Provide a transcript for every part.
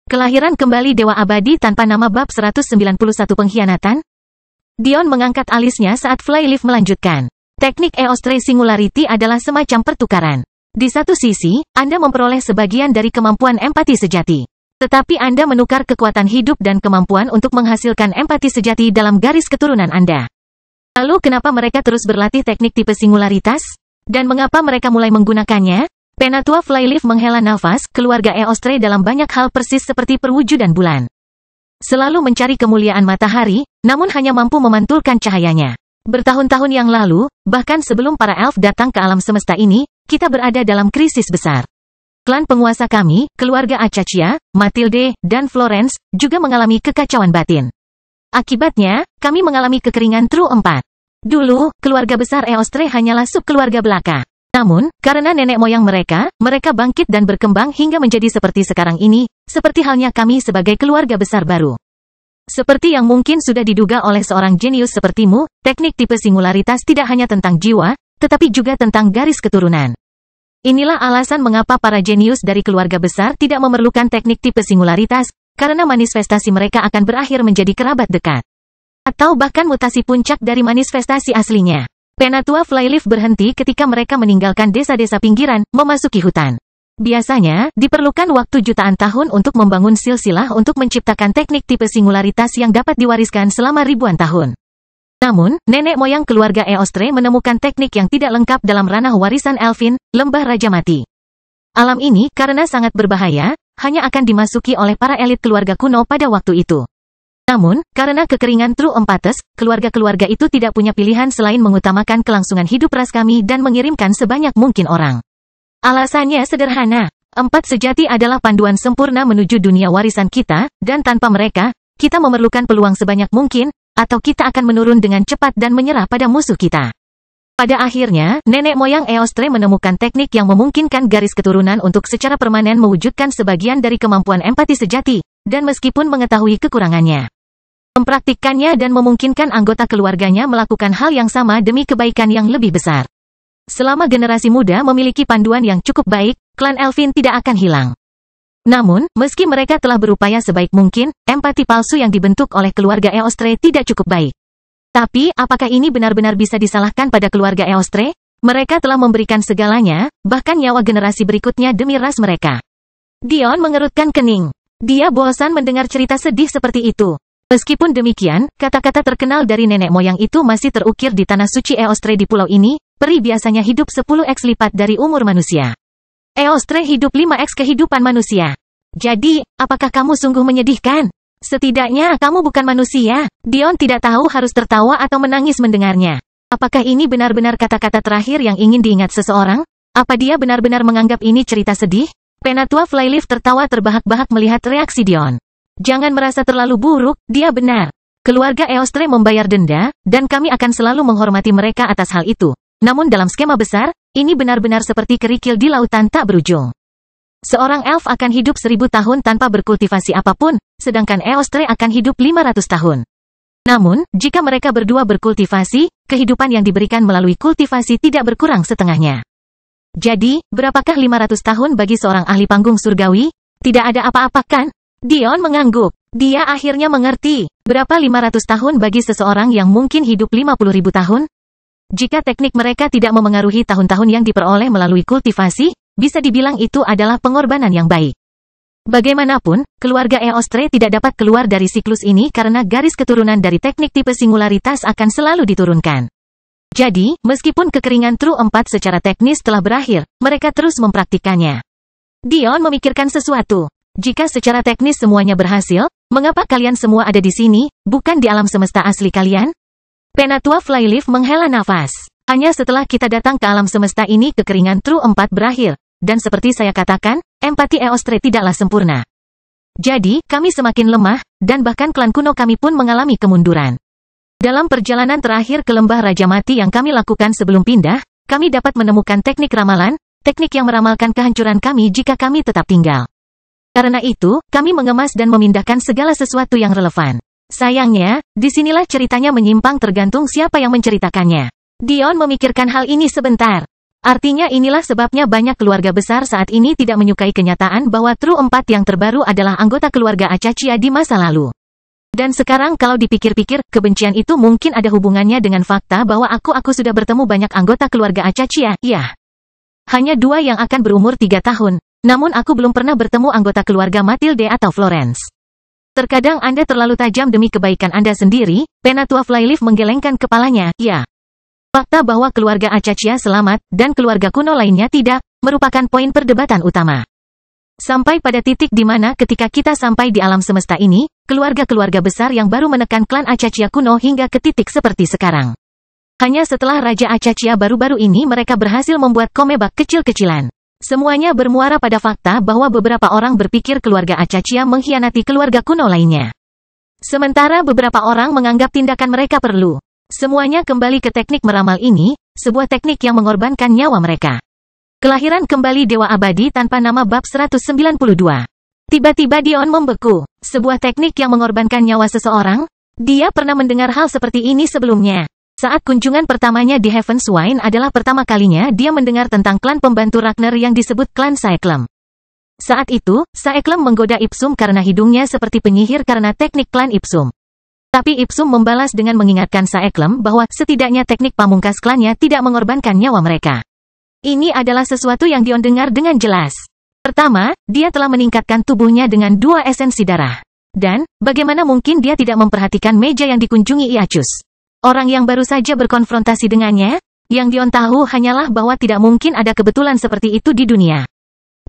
Kelahiran kembali Dewa Abadi tanpa nama bab 191 pengkhianatan? Dion mengangkat alisnya saat Flyleaf melanjutkan. Teknik Eostre Singularity adalah semacam pertukaran. Di satu sisi, Anda memperoleh sebagian dari kemampuan empati sejati. Tetapi Anda menukar kekuatan hidup dan kemampuan untuk menghasilkan empati sejati dalam garis keturunan Anda. Lalu kenapa mereka terus berlatih teknik tipe singularitas? Dan mengapa mereka mulai menggunakannya? Penatua Flyleaf menghela nafas, keluarga Eostre dalam banyak hal persis seperti perwujudan bulan. Selalu mencari kemuliaan matahari, namun hanya mampu memantulkan cahayanya. Bertahun-tahun yang lalu, bahkan sebelum para elf datang ke alam semesta ini, kita berada dalam krisis besar. Klan penguasa kami, keluarga Acacia, Matilde, dan Florence, juga mengalami kekacauan batin. Akibatnya, kami mengalami kekeringan True 4. Dulu, keluarga besar Eostre hanyalah subkeluarga belaka. Namun, karena nenek moyang mereka bangkit dan berkembang hingga menjadi seperti sekarang ini, seperti halnya kami sebagai keluarga besar baru. Seperti yang mungkin sudah diduga oleh seorang jenius sepertimu, teknik tipe singularitas tidak hanya tentang jiwa, tetapi juga tentang garis keturunan. Inilah alasan mengapa para jenius dari keluarga besar tidak memerlukan teknik tipe singularitas, karena manifestasi mereka akan berakhir menjadi kerabat dekat. Atau bahkan mutasi puncak dari manifestasi aslinya. Penatua Flyleaf berhenti ketika mereka meninggalkan desa-desa pinggiran, memasuki hutan. Biasanya, diperlukan waktu jutaan tahun untuk membangun silsilah untuk menciptakan teknik tipe singularitas yang dapat diwariskan selama ribuan tahun. Namun, nenek moyang keluarga Eostre menemukan teknik yang tidak lengkap dalam ranah warisan Elfin, Lembah Raja Mati. Alam ini, karena sangat berbahaya, hanya akan dimasuki oleh para elit keluarga kuno pada waktu itu. Namun, karena kekeringan True 4, keluarga-keluarga itu tidak punya pilihan selain mengutamakan kelangsungan hidup ras kami dan mengirimkan sebanyak mungkin orang. Alasannya sederhana. 4 sejati adalah panduan sempurna menuju dunia warisan kita, dan tanpa mereka, kita memerlukan peluang sebanyak mungkin, atau kita akan menurun dengan cepat dan menyerah pada musuh kita. Pada akhirnya, nenek moyang Eostre menemukan teknik yang memungkinkan garis keturunan untuk secara permanen mewujudkan sebagian dari kemampuan empati sejati, dan meskipun mengetahui kekurangannya, mempraktikkannya dan memungkinkan anggota keluarganya melakukan hal yang sama demi kebaikan yang lebih besar. Selama generasi muda memiliki panduan yang cukup baik, klan Elfin tidak akan hilang. Namun, meski mereka telah berupaya sebaik mungkin, empati palsu yang dibentuk oleh keluarga Eostre tidak cukup baik. Tapi, apakah ini benar-benar bisa disalahkan pada keluarga Eostre? Mereka telah memberikan segalanya, bahkan nyawa generasi berikutnya demi ras mereka. Dion mengerutkan kening. Dia bosan mendengar cerita sedih seperti itu. Meskipun demikian, kata-kata terkenal dari nenek moyang itu masih terukir di tanah suci Eostre di pulau ini, peri biasanya hidup 10x lipat dari umur manusia. Eostre hidup 5x kehidupan manusia. Jadi, apakah kamu sungguh menyedihkan? Setidaknya kamu bukan manusia. Dion tidak tahu harus tertawa atau menangis mendengarnya. Apakah ini benar-benar kata-kata terakhir yang ingin diingat seseorang? Apa dia benar-benar menganggap ini cerita sedih? Penatua Flyleaf tertawa terbahak-bahak melihat reaksi Dion. Jangan merasa terlalu buruk, dia benar. Keluarga Eostre membayar denda, dan kami akan selalu menghormati mereka atas hal itu. Namun dalam skema besar, ini benar-benar seperti kerikil di lautan tak berujung. Seorang elf akan hidup 1000 tahun tanpa berkultivasi apapun, sedangkan Eostre akan hidup 500 tahun. Namun, jika mereka berdua berkultivasi, kehidupan yang diberikan melalui kultivasi tidak berkurang setengahnya. Jadi, berapakah 500 tahun bagi seorang ahli panggung surgawi? Tidak ada apa-apa kan? Dion mengangguk. Dia akhirnya mengerti. Berapa 500 tahun bagi seseorang yang mungkin hidup 50.000 tahun? Jika teknik mereka tidak memengaruhi tahun-tahun yang diperoleh melalui kultivasi, bisa dibilang itu adalah pengorbanan yang baik. Bagaimanapun, keluarga Eostre tidak dapat keluar dari siklus ini karena garis keturunan dari teknik tipe singularitas akan selalu diturunkan. Jadi, meskipun kekeringan True 4 secara teknis telah berakhir, mereka terus mempraktikkannya. Dion memikirkan sesuatu. Jika secara teknis semuanya berhasil, mengapa kalian semua ada di sini, bukan di alam semesta asli kalian? Penatua Flyleaf menghela nafas. Hanya setelah kita datang ke alam semesta ini kekeringan True 4 berakhir, dan seperti saya katakan, empati Eostre tidaklah sempurna. Jadi, kami semakin lemah, dan bahkan klan kuno kami pun mengalami kemunduran. Dalam perjalanan terakhir ke Lembah Raja Mati yang kami lakukan sebelum pindah, kami dapat menemukan teknik ramalan, teknik yang meramalkan kehancuran kami jika kami tetap tinggal. Karena itu, kami mengemas dan memindahkan segala sesuatu yang relevan. Sayangnya, disinilah ceritanya menyimpang tergantung siapa yang menceritakannya. Dion memikirkan hal ini sebentar. Artinya inilah sebabnya banyak keluarga besar saat ini tidak menyukai kenyataan bahwa True 4 yang terbaru adalah anggota keluarga Acachia di masa lalu. Dan sekarang kalau dipikir-pikir, kebencian itu mungkin ada hubungannya dengan fakta bahwa aku sudah bertemu banyak anggota keluarga Acachia, ya. Hanya 2 yang akan berumur 3 tahun, namun aku belum pernah bertemu anggota keluarga Matilde atau Florence. Terkadang Anda terlalu tajam demi kebaikan Anda sendiri, Penatua Flyleaf menggelengkan kepalanya, ya. Fakta bahwa keluarga Acachia selamat, dan keluarga kuno lainnya tidak, merupakan poin perdebatan utama. Sampai pada titik di mana ketika kita sampai di alam semesta ini, keluarga-keluarga besar yang baru menekan klan Acachia kuno hingga ke titik seperti sekarang. Hanya setelah Raja Acachia baru-baru ini mereka berhasil membuat komebak kecil-kecilan. Semuanya bermuara pada fakta bahwa beberapa orang berpikir keluarga Acachia mengkhianati keluarga kuno lainnya. Sementara beberapa orang menganggap tindakan mereka perlu. Semuanya kembali ke teknik meramal ini, sebuah teknik yang mengorbankan nyawa mereka. Kelahiran kembali Dewa Abadi tanpa nama bab 192. Tiba-tiba Dion membeku. Sebuah teknik yang mengorbankan nyawa seseorang? Dia pernah mendengar hal seperti ini sebelumnya. Saat kunjungan pertamanya di Heaven's Wine adalah pertama kalinya dia mendengar tentang klan pembantu Ragnar yang disebut klan Saeklem. Saat itu, Saeklem menggoda Ipsum karena hidungnya seperti penyihir karena teknik klan Ipsum. Tapi Ipsum membalas dengan mengingatkan Saeklem bahwa setidaknya teknik pamungkas klannya tidak mengorbankan nyawa mereka. Ini adalah sesuatu yang Dion dengar dengan jelas. Pertama, dia telah meningkatkan tubuhnya dengan 2 esensi darah. Dan, bagaimana mungkin dia tidak memperhatikan meja yang dikunjungi Iachus? Orang yang baru saja berkonfrontasi dengannya, yang Dion tahu hanyalah bahwa tidak mungkin ada kebetulan seperti itu di dunia.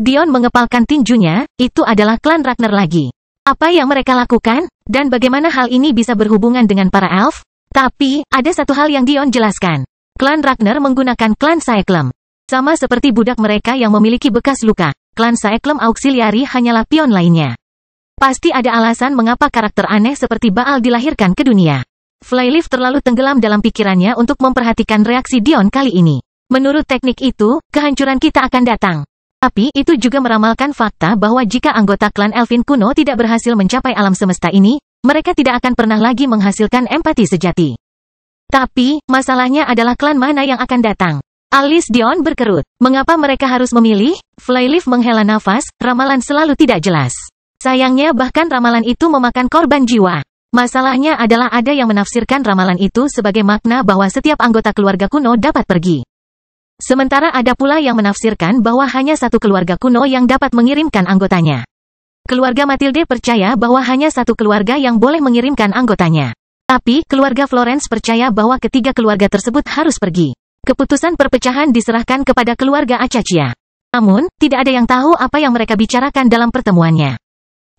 Dion mengepalkan tinjunya, itu adalah klan Ragnar lagi. Apa yang mereka lakukan? Dan bagaimana hal ini bisa berhubungan dengan para elf? Tapi, ada satu hal yang Dion jelaskan. Klan Ragnar menggunakan klan Saeklem. Sama seperti budak mereka yang memiliki bekas luka, klan Saeklem Auxiliary hanyalah pion lainnya. Pasti ada alasan mengapa karakter aneh seperti Baal dilahirkan ke dunia. Flyleaf terlalu tenggelam dalam pikirannya untuk memperhatikan reaksi Dion kali ini. Menurut teknik itu, kehancuran kita akan datang. Tapi, itu juga meramalkan fakta bahwa jika anggota klan Elfin kuno tidak berhasil mencapai alam semesta ini, mereka tidak akan pernah lagi menghasilkan empati sejati. Tapi, masalahnya adalah klan mana yang akan datang. Alis Dion berkerut. Mengapa mereka harus memilih? Flyleaf menghela nafas, ramalan selalu tidak jelas. Sayangnya bahkan ramalan itu memakan korban jiwa. Masalahnya adalah ada yang menafsirkan ramalan itu sebagai makna bahwa setiap anggota keluarga kuno dapat pergi. Sementara ada pula yang menafsirkan bahwa hanya satu keluarga kuno yang dapat mengirimkan anggotanya. Keluarga Matilde percaya bahwa hanya satu keluarga yang boleh mengirimkan anggotanya. Tapi, keluarga Florence percaya bahwa ketiga keluarga tersebut harus pergi. Keputusan perpecahan diserahkan kepada keluarga Acachia. Namun, tidak ada yang tahu apa yang mereka bicarakan dalam pertemuannya.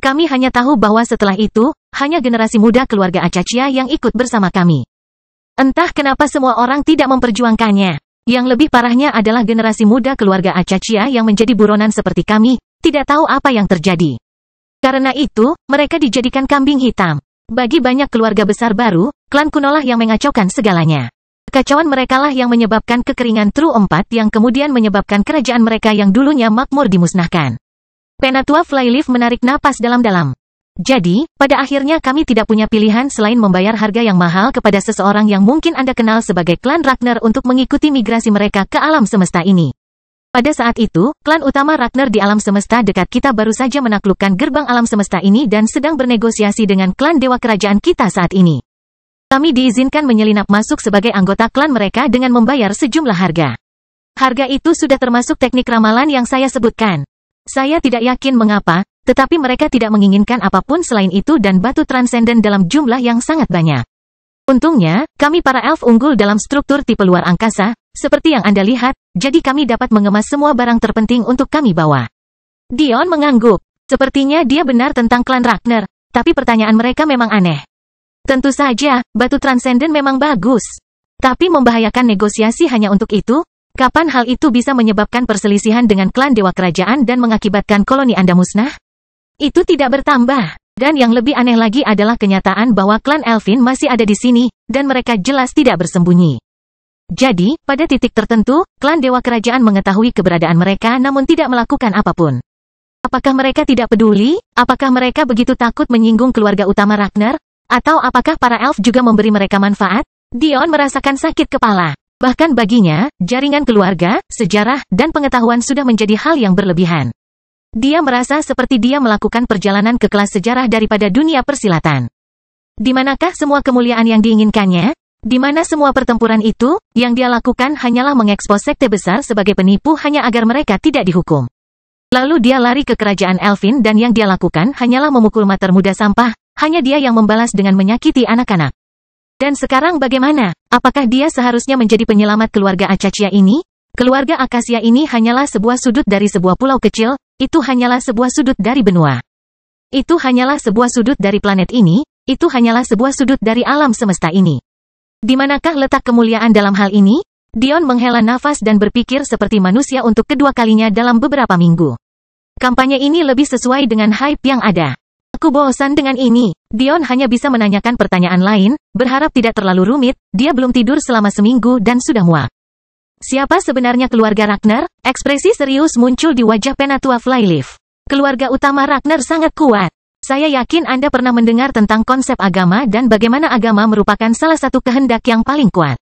Kami hanya tahu bahwa setelah itu, hanya generasi muda keluarga Acachia yang ikut bersama kami. Entah kenapa semua orang tidak memperjuangkannya. Yang lebih parahnya adalah generasi muda keluarga Acachia yang menjadi buronan seperti kami, tidak tahu apa yang terjadi. Karena itu, mereka dijadikan kambing hitam. Bagi banyak keluarga besar baru, klan kunolah yang mengacaukan segalanya. Kekacauan merekalah yang menyebabkan kekeringan True 4 yang kemudian menyebabkan kerajaan mereka yang dulunya makmur dimusnahkan. Penatua Flyleaf menarik napas dalam-dalam. Jadi, pada akhirnya kami tidak punya pilihan selain membayar harga yang mahal kepada seseorang yang mungkin Anda kenal sebagai klan Ragnar untuk mengikuti migrasi mereka ke alam semesta ini. Pada saat itu, klan utama Ragnar di alam semesta dekat kita baru saja menaklukkan gerbang alam semesta ini dan sedang bernegosiasi dengan klan dewa kerajaan kita saat ini. Kami diizinkan menyelinap masuk sebagai anggota klan mereka dengan membayar sejumlah harga. Harga itu sudah termasuk teknik ramalan yang saya sebutkan. Saya tidak yakin mengapa, tetapi mereka tidak menginginkan apapun selain itu dan batu transenden dalam jumlah yang sangat banyak. Untungnya, kami para elf unggul dalam struktur tipe luar angkasa, seperti yang Anda lihat, jadi kami dapat mengemas semua barang terpenting untuk kami bawa. Dion mengangguk. Sepertinya dia benar tentang klan Ragnar, tapi pertanyaan mereka memang aneh. Tentu saja, batu transenden memang bagus. Tapi membahayakan negosiasi hanya untuk itu? Kapan hal itu bisa menyebabkan perselisihan dengan klan dewa kerajaan dan mengakibatkan koloni Anda musnah? Itu tidak bertambah. Dan yang lebih aneh lagi adalah kenyataan bahwa klan Elfin masih ada di sini, dan mereka jelas tidak bersembunyi. Jadi, pada titik tertentu, klan dewa kerajaan mengetahui keberadaan mereka namun tidak melakukan apapun. Apakah mereka tidak peduli? Apakah mereka begitu takut menyinggung keluarga utama Ragnar? Atau apakah para elf juga memberi mereka manfaat? Dion merasakan sakit kepala. Bahkan baginya, jaringan keluarga, sejarah, dan pengetahuan sudah menjadi hal yang berlebihan. Dia merasa seperti dia melakukan perjalanan ke kelas sejarah daripada dunia persilatan. Di manakah semua kemuliaan yang diinginkannya? Di mana semua pertempuran itu? Yang dia lakukan hanyalah mengekspos sekte besar sebagai penipu hanya agar mereka tidak dihukum. Lalu dia lari ke kerajaan Elfin dan yang dia lakukan hanyalah memukul mater muda sampah, hanya dia yang membalas dengan menyakiti anak-anak. Dan sekarang bagaimana? Apakah dia seharusnya menjadi penyelamat keluarga Acacia ini? Keluarga Akasia ini hanyalah sebuah sudut dari sebuah pulau kecil, itu hanyalah sebuah sudut dari benua. Itu hanyalah sebuah sudut dari planet ini, itu hanyalah sebuah sudut dari alam semesta ini. Di manakah letak kemuliaan dalam hal ini? Dion menghela nafas dan berpikir seperti manusia untuk kedua kalinya dalam beberapa minggu. Kampanye ini lebih sesuai dengan hype yang ada. Aku bosan dengan ini. Dion hanya bisa menanyakan pertanyaan lain, berharap tidak terlalu rumit, dia belum tidur selama seminggu dan sudah muak. Siapa sebenarnya keluarga Ragnar? Ekspresi serius muncul di wajah Penatua Flyleaf. Keluarga utama Ragnar sangat kuat. Saya yakin Anda pernah mendengar tentang konsep agama dan bagaimana agama merupakan salah satu kehendak yang paling kuat.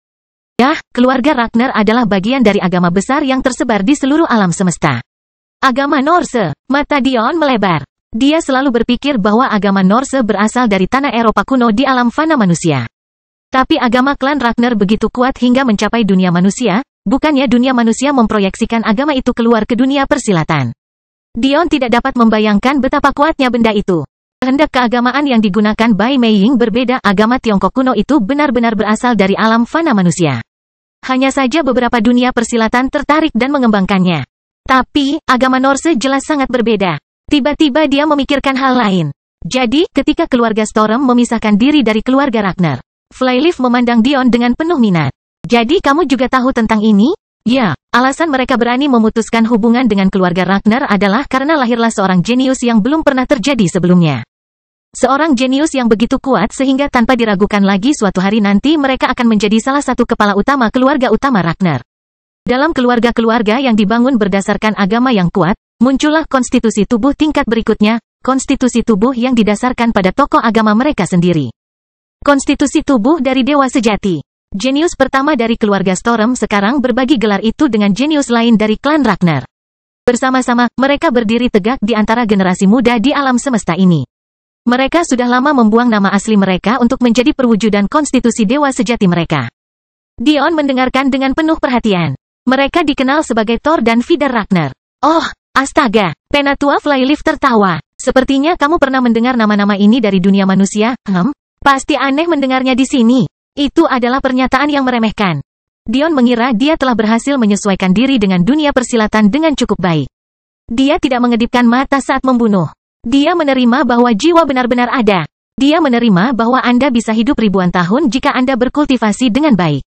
Ya, keluarga Ragnar adalah bagian dari agama besar yang tersebar di seluruh alam semesta. Agama Norse. Mata Dion melebar. Dia selalu berpikir bahwa agama Norse berasal dari tanah Eropa kuno di alam fana manusia. Tapi agama klan Ragnar begitu kuat hingga mencapai dunia manusia, bukannya dunia manusia memproyeksikan agama itu keluar ke dunia persilatan. Dion tidak dapat membayangkan betapa kuatnya benda itu. Kehendak keagamaan yang digunakan Bai Meiying berbeda. Agama Tiongkok kuno itu benar-benar berasal dari alam fana manusia. Hanya saja beberapa dunia persilatan tertarik dan mengembangkannya. Tapi, agama Norse jelas sangat berbeda. Tiba-tiba dia memikirkan hal lain. Jadi, ketika keluarga Storm memisahkan diri dari keluarga Ragnar, Flyleaf memandang Dion dengan penuh minat. Jadi kamu juga tahu tentang ini? Ya, alasan mereka berani memutuskan hubungan dengan keluarga Ragnar adalah karena lahirlah seorang jenius yang belum pernah terjadi sebelumnya. Seorang jenius yang begitu kuat sehingga tanpa diragukan lagi suatu hari nanti mereka akan menjadi salah satu kepala utama keluarga utama Ragnar. Dalam keluarga-keluarga yang dibangun berdasarkan agama yang kuat, muncullah konstitusi tubuh tingkat berikutnya, konstitusi tubuh yang didasarkan pada tokoh agama mereka sendiri. Konstitusi tubuh dari dewa sejati. Jenius pertama dari keluarga Storm sekarang berbagi gelar itu dengan jenius lain dari klan Ragnar. Bersama-sama, mereka berdiri tegak di antara generasi muda di alam semesta ini. Mereka sudah lama membuang nama asli mereka untuk menjadi perwujudan konstitusi dewa sejati mereka. Dion mendengarkan dengan penuh perhatian. Mereka dikenal sebagai Thor dan Vidar Ragnar. Oh, astaga, Penatua Flyleaf tertawa. Sepertinya kamu pernah mendengar nama-nama ini dari dunia manusia, Pasti aneh mendengarnya di sini. Itu adalah pernyataan yang meremehkan. Dion mengira dia telah berhasil menyesuaikan diri dengan dunia persilatan dengan cukup baik. Dia tidak mengedipkan mata saat membunuh. Dia menerima bahwa jiwa benar-benar ada. Dia menerima bahwa Anda bisa hidup ribuan tahun jika Anda berkultivasi dengan baik.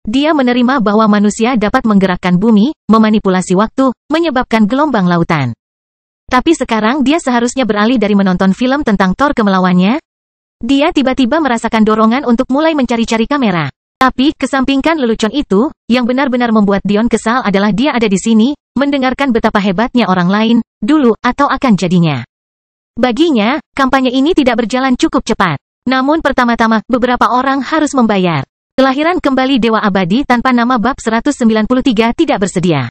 Dia menerima bahwa manusia dapat menggerakkan bumi, memanipulasi waktu, menyebabkan gelombang lautan. Tapi sekarang dia seharusnya beralih dari menonton film tentang Thor ke melawannya. Dia tiba-tiba merasakan dorongan untuk mulai mencari-cari kamera. Tapi, kesampingkan lelucon itu, yang benar-benar membuat Dion kesal adalah dia ada di sini, mendengarkan betapa hebatnya orang lain, dulu, atau akan jadinya. Baginya, kampanye ini tidak berjalan cukup cepat. Namun pertama-tama, beberapa orang harus membayar. Kelahiran kembali Dewa Abadi tanpa nama bab 193 tidak bersedia.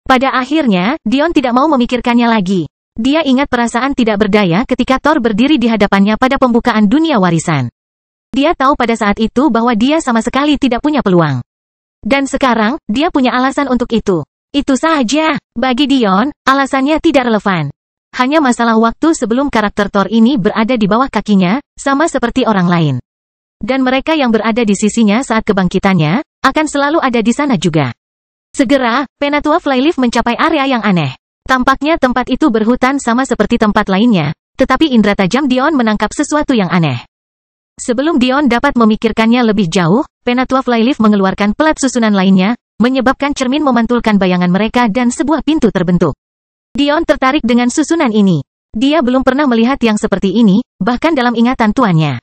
Pada akhirnya, Dion tidak mau memikirkannya lagi. Dia ingat perasaan tidak berdaya ketika Thor berdiri di hadapannya pada pembukaan dunia warisan. Dia tahu pada saat itu bahwa dia sama sekali tidak punya peluang. Dan sekarang, dia punya alasan untuk itu. Itu saja. Bagi Dion, alasannya tidak relevan. Hanya masalah waktu sebelum karakter Thor ini berada di bawah kakinya, sama seperti orang lain. Dan mereka yang berada di sisinya saat kebangkitannya, akan selalu ada di sana juga. Segera, Penatua Flyleaf mencapai area yang aneh. Tampaknya tempat itu berhutan sama seperti tempat lainnya, tetapi indera tajam Dion menangkap sesuatu yang aneh. Sebelum Dion dapat memikirkannya lebih jauh, Penatua Flyleaf mengeluarkan pelat susunan lainnya, menyebabkan cermin memantulkan bayangan mereka dan sebuah pintu terbentuk. Dion tertarik dengan susunan ini. Dia belum pernah melihat yang seperti ini, bahkan dalam ingatan tuannya.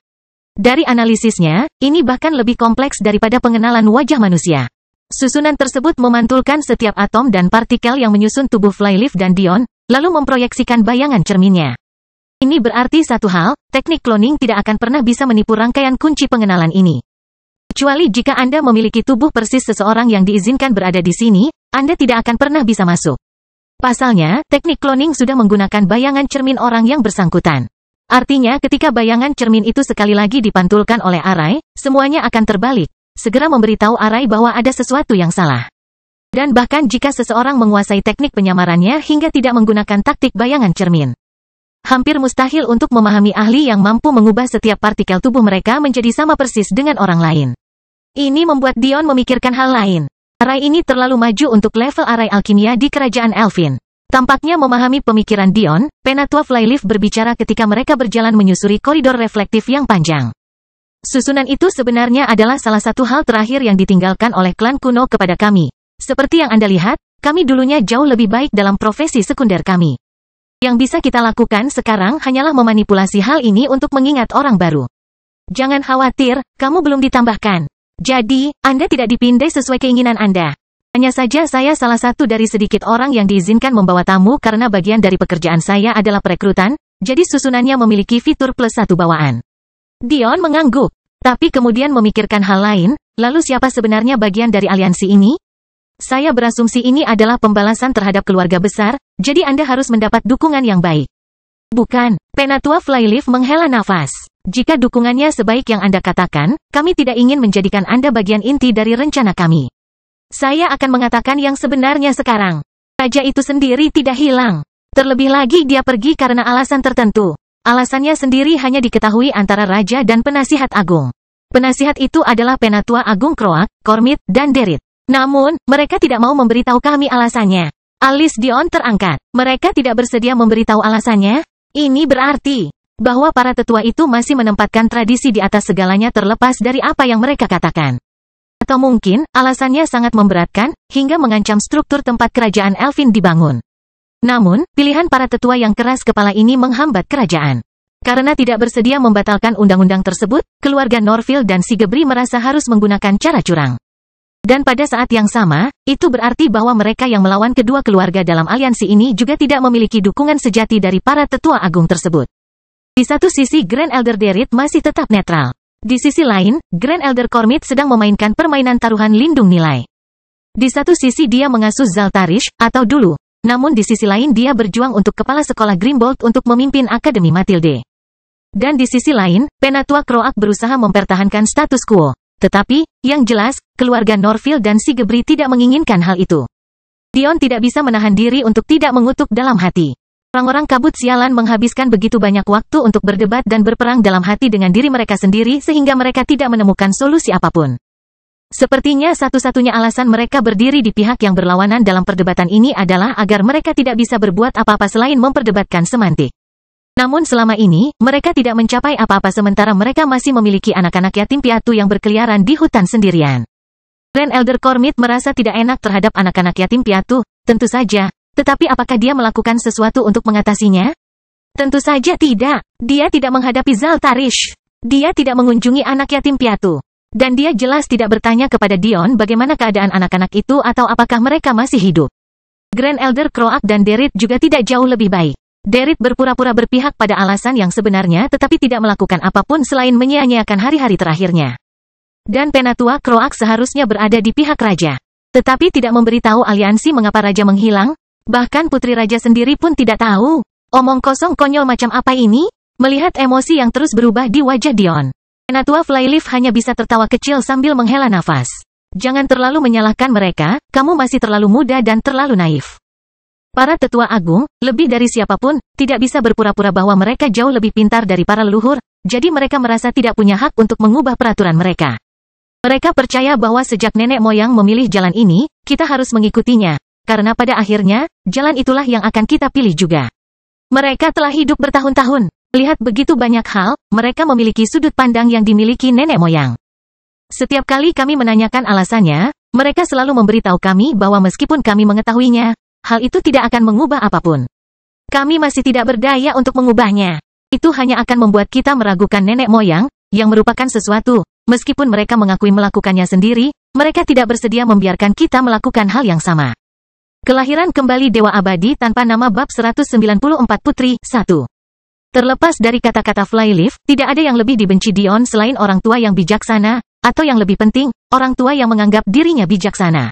Dari analisisnya, ini bahkan lebih kompleks daripada pengenalan wajah manusia. Susunan tersebut memantulkan setiap atom dan partikel yang menyusun tubuh Flyleaf dan Dion, lalu memproyeksikan bayangan cerminnya. Ini berarti satu hal, teknik cloning tidak akan pernah bisa menipu rangkaian kunci pengenalan ini. Kecuali jika Anda memiliki tubuh persis seseorang yang diizinkan berada di sini, Anda tidak akan pernah bisa masuk. Pasalnya, teknik cloning sudah menggunakan bayangan cermin orang yang bersangkutan. Artinya ketika bayangan cermin itu sekali lagi dipantulkan oleh Arai, semuanya akan terbalik, segera memberitahu Arai bahwa ada sesuatu yang salah. Dan bahkan jika seseorang menguasai teknik penyamarannya hingga tidak menggunakan taktik bayangan cermin, hampir mustahil untuk memahami ahli yang mampu mengubah setiap partikel tubuh mereka menjadi sama persis dengan orang lain. Ini membuat Dion memikirkan hal lain. Arai ini terlalu maju untuk level Arai alkimia di kerajaan Elfin. Tampaknya memahami pemikiran Dion, Penatua Flyleaf berbicara ketika mereka berjalan menyusuri koridor reflektif yang panjang. Susunan itu sebenarnya adalah salah satu hal terakhir yang ditinggalkan oleh klan kuno kepada kami. Seperti yang Anda lihat, kami dulunya jauh lebih baik dalam profesi sekunder kami. Yang bisa kita lakukan sekarang hanyalah memanipulasi hal ini untuk mengingat orang baru. Jangan khawatir, kamu belum ditambahkan. Jadi, Anda tidak dipindai sesuai keinginan Anda. Hanya saja saya salah satu dari sedikit orang yang diizinkan membawa tamu karena bagian dari pekerjaan saya adalah perekrutan, jadi susunannya memiliki fitur +1 bawaan. Dion mengangguk, tapi kemudian memikirkan hal lain, lalu siapa sebenarnya bagian dari aliansi ini? Saya berasumsi ini adalah pembalasan terhadap keluarga besar, jadi Anda harus mendapat dukungan yang baik. Bukan, Penatua Flyleaf menghela nafas. Jika dukungannya sebaik yang Anda katakan, kami tidak ingin menjadikan Anda bagian inti dari rencana kami. Saya akan mengatakan yang sebenarnya sekarang. Raja itu sendiri tidak hilang. Terlebih lagi dia pergi karena alasan tertentu. Alasannya sendiri hanya diketahui antara Raja dan Penasihat Agung. Penasihat itu adalah Penatua Agung Kroak, Kormit, dan Derit. Namun, mereka tidak mau memberitahu kami alasannya. Alis Dion terangkat. Mereka tidak bersedia memberitahu alasannya? Ini berarti bahwa para tetua itu masih menempatkan tradisi di atas segalanya terlepas dari apa yang mereka katakan. Atau mungkin, alasannya sangat memberatkan, hingga mengancam struktur tempat kerajaan Elfin dibangun. Namun, pilihan para tetua yang keras kepala ini menghambat kerajaan. Karena tidak bersedia membatalkan undang-undang tersebut, keluarga Norville dan Sigebri merasa harus menggunakan cara curang. Dan pada saat yang sama, itu berarti bahwa mereka yang melawan kedua keluarga dalam aliansi ini juga tidak memiliki dukungan sejati dari para tetua agung tersebut. Di satu sisi Grand Elder Derit masih tetap netral. Di sisi lain, Grand Elder Kormit sedang memainkan permainan taruhan lindung nilai. Di satu sisi dia mengasuh Zaltarish, atau dulu. Namun di sisi lain dia berjuang untuk kepala sekolah Grimbold untuk memimpin Akademi Matilde. Dan di sisi lain, Penatua Kroak berusaha mempertahankan status quo. Tetapi, yang jelas, keluarga Norville dan Sigebri tidak menginginkan hal itu. Dion tidak bisa menahan diri untuk tidak mengutuk dalam hati. Orang-orang kabut sialan menghabiskan begitu banyak waktu untuk berdebat dan berperang dalam hati dengan diri mereka sendiri sehingga mereka tidak menemukan solusi apapun. Sepertinya satu-satunya alasan mereka berdiri di pihak yang berlawanan dalam perdebatan ini adalah agar mereka tidak bisa berbuat apa-apa selain memperdebatkan semantik. Namun selama ini, mereka tidak mencapai apa-apa sementara mereka masih memiliki anak-anak yatim piatu yang berkeliaran di hutan sendirian. Grand Elder Kormit merasa tidak enak terhadap anak-anak yatim piatu, tentu saja. Tetapi apakah dia melakukan sesuatu untuk mengatasinya? Tentu saja tidak. Dia tidak menghadapi Zaltarish. Dia tidak mengunjungi anak yatim piatu. Dan dia jelas tidak bertanya kepada Dion bagaimana keadaan anak-anak itu atau apakah mereka masih hidup. Grand Elder Kroak dan Derit juga tidak jauh lebih baik. Derit berpura-pura berpihak pada alasan yang sebenarnya tetapi tidak melakukan apapun selain menyia-nyiakan hari-hari terakhirnya. Dan Penatua Kroak seharusnya berada di pihak Raja. Tetapi tidak memberitahu aliansi mengapa Raja menghilang. Bahkan Putri Raja sendiri pun tidak tahu. Omong kosong konyol macam apa ini? Melihat emosi yang terus berubah di wajah Dion, Penatua Flyleaf hanya bisa tertawa kecil sambil menghela nafas. Jangan terlalu menyalahkan mereka, kamu masih terlalu muda dan terlalu naif. Para tetua agung, lebih dari siapapun, tidak bisa berpura-pura bahwa mereka jauh lebih pintar dari para leluhur, jadi mereka merasa tidak punya hak untuk mengubah peraturan mereka. Mereka percaya bahwa sejak nenek moyang memilih jalan ini, kita harus mengikutinya, karena pada akhirnya, jalan itulah yang akan kita pilih juga. Mereka telah hidup bertahun-tahun, lihat begitu banyak hal, mereka memiliki sudut pandang yang dimiliki nenek moyang. Setiap kali kami menanyakan alasannya, mereka selalu memberitahu kami bahwa meskipun kami mengetahuinya, hal itu tidak akan mengubah apapun. Kami masih tidak berdaya untuk mengubahnya. Itu hanya akan membuat kita meragukan nenek moyang, yang merupakan sesuatu. Meskipun mereka mengakui melakukannya sendiri, mereka tidak bersedia membiarkan kita melakukan hal yang sama. Kelahiran kembali Dewa Abadi tanpa nama bab 194 Putri, 1. Terlepas dari kata-kata Flyleaf, tidak ada yang lebih dibenci Dion selain orang tua yang bijaksana, atau yang lebih penting, orang tua yang menganggap dirinya bijaksana.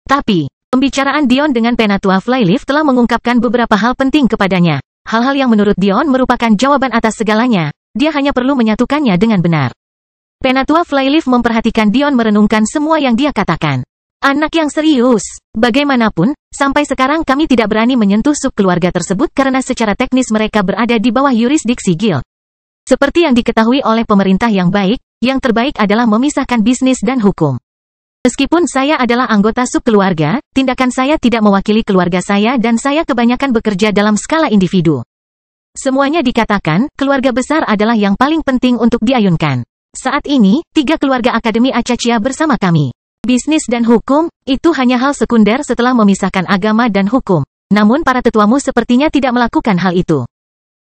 Tapi, pembicaraan Dion dengan Penatua Flyleaf telah mengungkapkan beberapa hal penting kepadanya. Hal-hal yang menurut Dion merupakan jawaban atas segalanya. Dia hanya perlu menyatukannya dengan benar. Penatua Flyleaf memperhatikan Dion merenungkan semua yang dia katakan. Anak yang serius. Bagaimanapun, sampai sekarang kami tidak berani menyentuh subkeluarga tersebut karena secara teknis mereka berada di bawah yurisdiksi Guild. Seperti yang diketahui oleh pemerintah yang baik, yang terbaik adalah memisahkan bisnis dan hukum. Meskipun saya adalah anggota subkeluarga, tindakan saya tidak mewakili keluarga saya dan saya kebanyakan bekerja dalam skala individu. Semuanya dikatakan, keluarga besar adalah yang paling penting untuk diayunkan. Saat ini, 3 keluarga Akademi Acaccia bersama kami. Bisnis dan hukum, itu hanya hal sekunder setelah memisahkan agama dan hukum. Namun para tetuamu sepertinya tidak melakukan hal itu.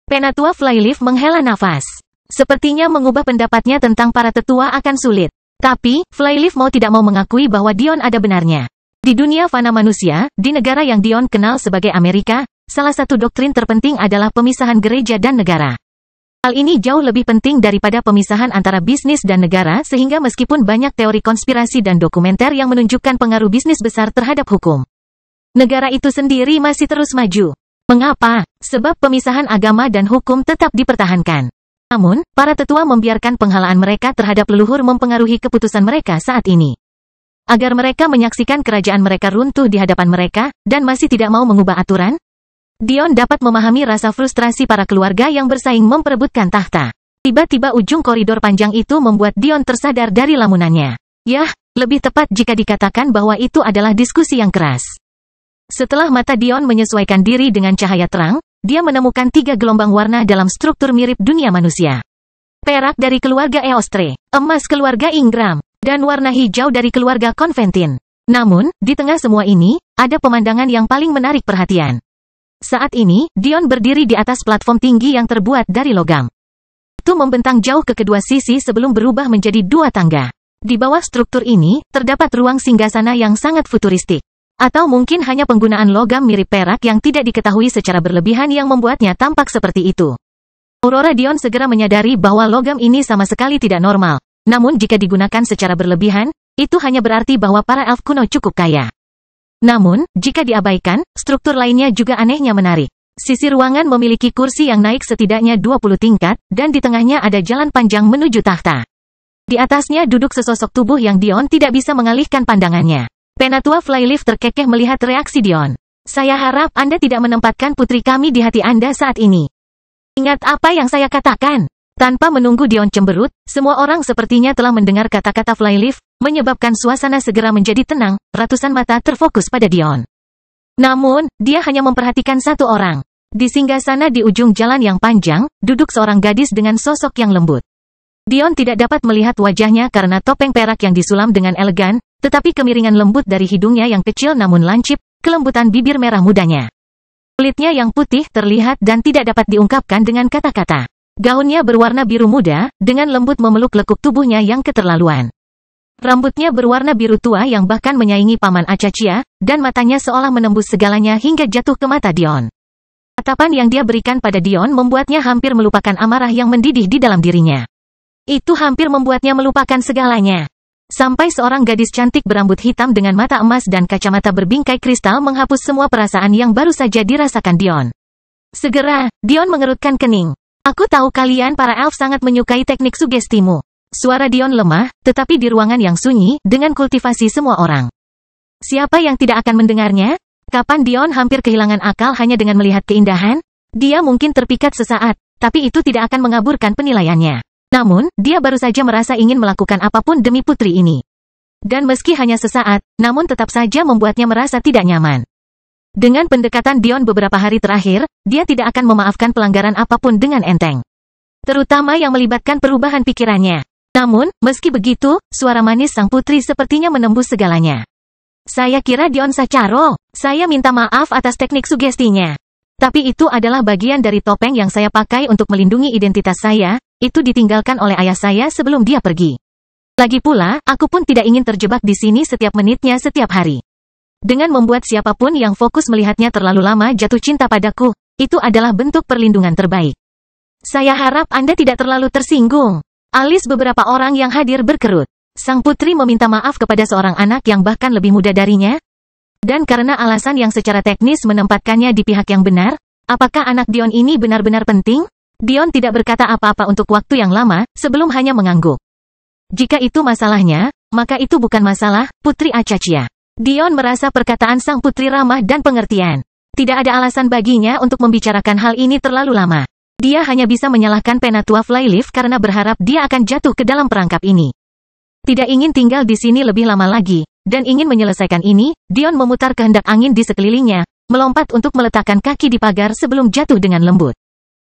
Penatua Flyleaf menghela nafas. Sepertinya mengubah pendapatnya tentang para tetua akan sulit. Tapi, Flyleaf mau tidak mau mengakui bahwa Dion ada benarnya. Di dunia fana manusia, di negara yang Dion kenal sebagai Amerika, salah satu doktrin terpenting adalah pemisahan gereja dan negara. Hal ini jauh lebih penting daripada pemisahan antara bisnis dan negara sehingga meskipun banyak teori konspirasi dan dokumenter yang menunjukkan pengaruh bisnis besar terhadap hukum, negara itu sendiri masih terus maju. Mengapa? Sebab pemisahan agama dan hukum tetap dipertahankan. Namun, para tetua membiarkan penghalaan mereka terhadap leluhur mempengaruhi keputusan mereka saat ini. Agar mereka menyaksikan kerajaan mereka runtuh di hadapan mereka, dan masih tidak mau mengubah aturan? Dion dapat memahami rasa frustrasi para keluarga yang bersaing memperebutkan tahta. Tiba-tiba ujung koridor panjang itu membuat Dion tersadar dari lamunannya. Yah, lebih tepat jika dikatakan bahwa itu adalah diskusi yang keras. Setelah mata Dion menyesuaikan diri dengan cahaya terang, dia menemukan 3 gelombang warna dalam struktur mirip dunia manusia. Perak dari keluarga Eostre, emas keluarga Ingram, dan warna hijau dari keluarga Conventin. Namun, di tengah semua ini, ada pemandangan yang paling menarik perhatian. Saat ini, Dion berdiri di atas platform tinggi yang terbuat dari logam. Itu membentang jauh ke kedua sisi sebelum berubah menjadi 2 tangga. Di bawah struktur ini, terdapat ruang singgasana yang sangat futuristik. Atau mungkin hanya penggunaan logam mirip perak yang tidak diketahui secara berlebihan yang membuatnya tampak seperti itu. Aurora Dion segera menyadari bahwa logam ini sama sekali tidak normal. Namun jika digunakan secara berlebihan, itu hanya berarti bahwa para elf kuno cukup kaya. Namun, jika diabaikan, struktur lainnya juga anehnya menarik. Sisi ruangan memiliki kursi yang naik setidaknya 20 tingkat, dan di tengahnya ada jalan panjang menuju tahta. Di atasnya duduk sesosok tubuh yang Dion tidak bisa mengalihkan pandangannya. Penatua Flyleaf terkekeh melihat reaksi Dion. Saya harap Anda tidak menempatkan putri kami di hati Anda saat ini. Ingat apa yang saya katakan. Tanpa menunggu Dion cemberut, semua orang sepertinya telah mendengar kata-kata Flyleaf, menyebabkan suasana segera menjadi tenang, ratusan mata terfokus pada Dion. Namun, dia hanya memperhatikan satu orang. Di singgasana di ujung jalan yang panjang, duduk seorang gadis dengan sosok yang lembut. Dion tidak dapat melihat wajahnya karena topeng perak yang disulam dengan elegan, tetapi kemiringan lembut dari hidungnya yang kecil namun lancip, kelembutan bibir merah mudanya. Kulitnya yang putih terlihat dan tidak dapat diungkapkan dengan kata-kata. Gaunnya berwarna biru muda, dengan lembut memeluk lekuk tubuhnya yang keterlaluan. Rambutnya berwarna biru tua yang bahkan menyaingi paman Acaccia, dan matanya seolah menembus segalanya hingga jatuh ke mata Dion. Tatapan yang dia berikan pada Dion membuatnya hampir melupakan amarah yang mendidih di dalam dirinya. Itu hampir membuatnya melupakan segalanya. Sampai seorang gadis cantik berambut hitam dengan mata emas dan kacamata berbingkai kristal menghapus semua perasaan yang baru saja dirasakan Dion. Segera, Dion mengerutkan kening. Aku tahu kalian para elf sangat menyukai teknik sugestimu. Suara Dion lemah, tetapi di ruangan yang sunyi, dengan kultivasi semua orang. Siapa yang tidak akan mendengarnya? Kapan Dion hampir kehilangan akal hanya dengan melihat keindahan? Dia mungkin terpikat sesaat, tapi itu tidak akan mengaburkan penilaiannya. Namun, dia baru saja merasa ingin melakukan apapun demi putri ini. Dan meski hanya sesaat, namun tetap saja membuatnya merasa tidak nyaman. Dengan pendekatan Dion beberapa hari terakhir, dia tidak akan memaafkan pelanggaran apapun dengan enteng. Terutama yang melibatkan perubahan pikirannya. Namun, meski begitu, suara manis sang putri sepertinya menembus segalanya. Saya kira Dion Sacharo. Saya minta maaf atas teknik sugestinya. Tapi itu adalah bagian dari topeng yang saya pakai untuk melindungi identitas saya, itu ditinggalkan oleh ayah saya sebelum dia pergi. Lagi pula, aku pun tidak ingin terjebak di sini setiap menitnya setiap hari. Dengan membuat siapapun yang fokus melihatnya terlalu lama jatuh cinta padaku, itu adalah bentuk perlindungan terbaik. Saya harap Anda tidak terlalu tersinggung. Alis beberapa orang yang hadir berkerut. Sang putri meminta maaf kepada seorang anak yang bahkan lebih muda darinya. Dan karena alasan yang secara teknis menempatkannya di pihak yang benar, apakah anak Dion ini benar-benar penting? Dion tidak berkata apa-apa untuk waktu yang lama, sebelum hanya mengangguk. Jika itu masalahnya, maka itu bukan masalah, Putri Acacia. Dion merasa perkataan sang putri ramah dan pengertian. Tidak ada alasan baginya untuk membicarakan hal ini terlalu lama. Dia hanya bisa menyalahkan Penatua Flyleaf karena berharap dia akan jatuh ke dalam perangkap ini. Tidak ingin tinggal di sini lebih lama lagi, dan ingin menyelesaikan ini, Dion memutar kehendak angin di sekelilingnya, melompat untuk meletakkan kaki di pagar sebelum jatuh dengan lembut.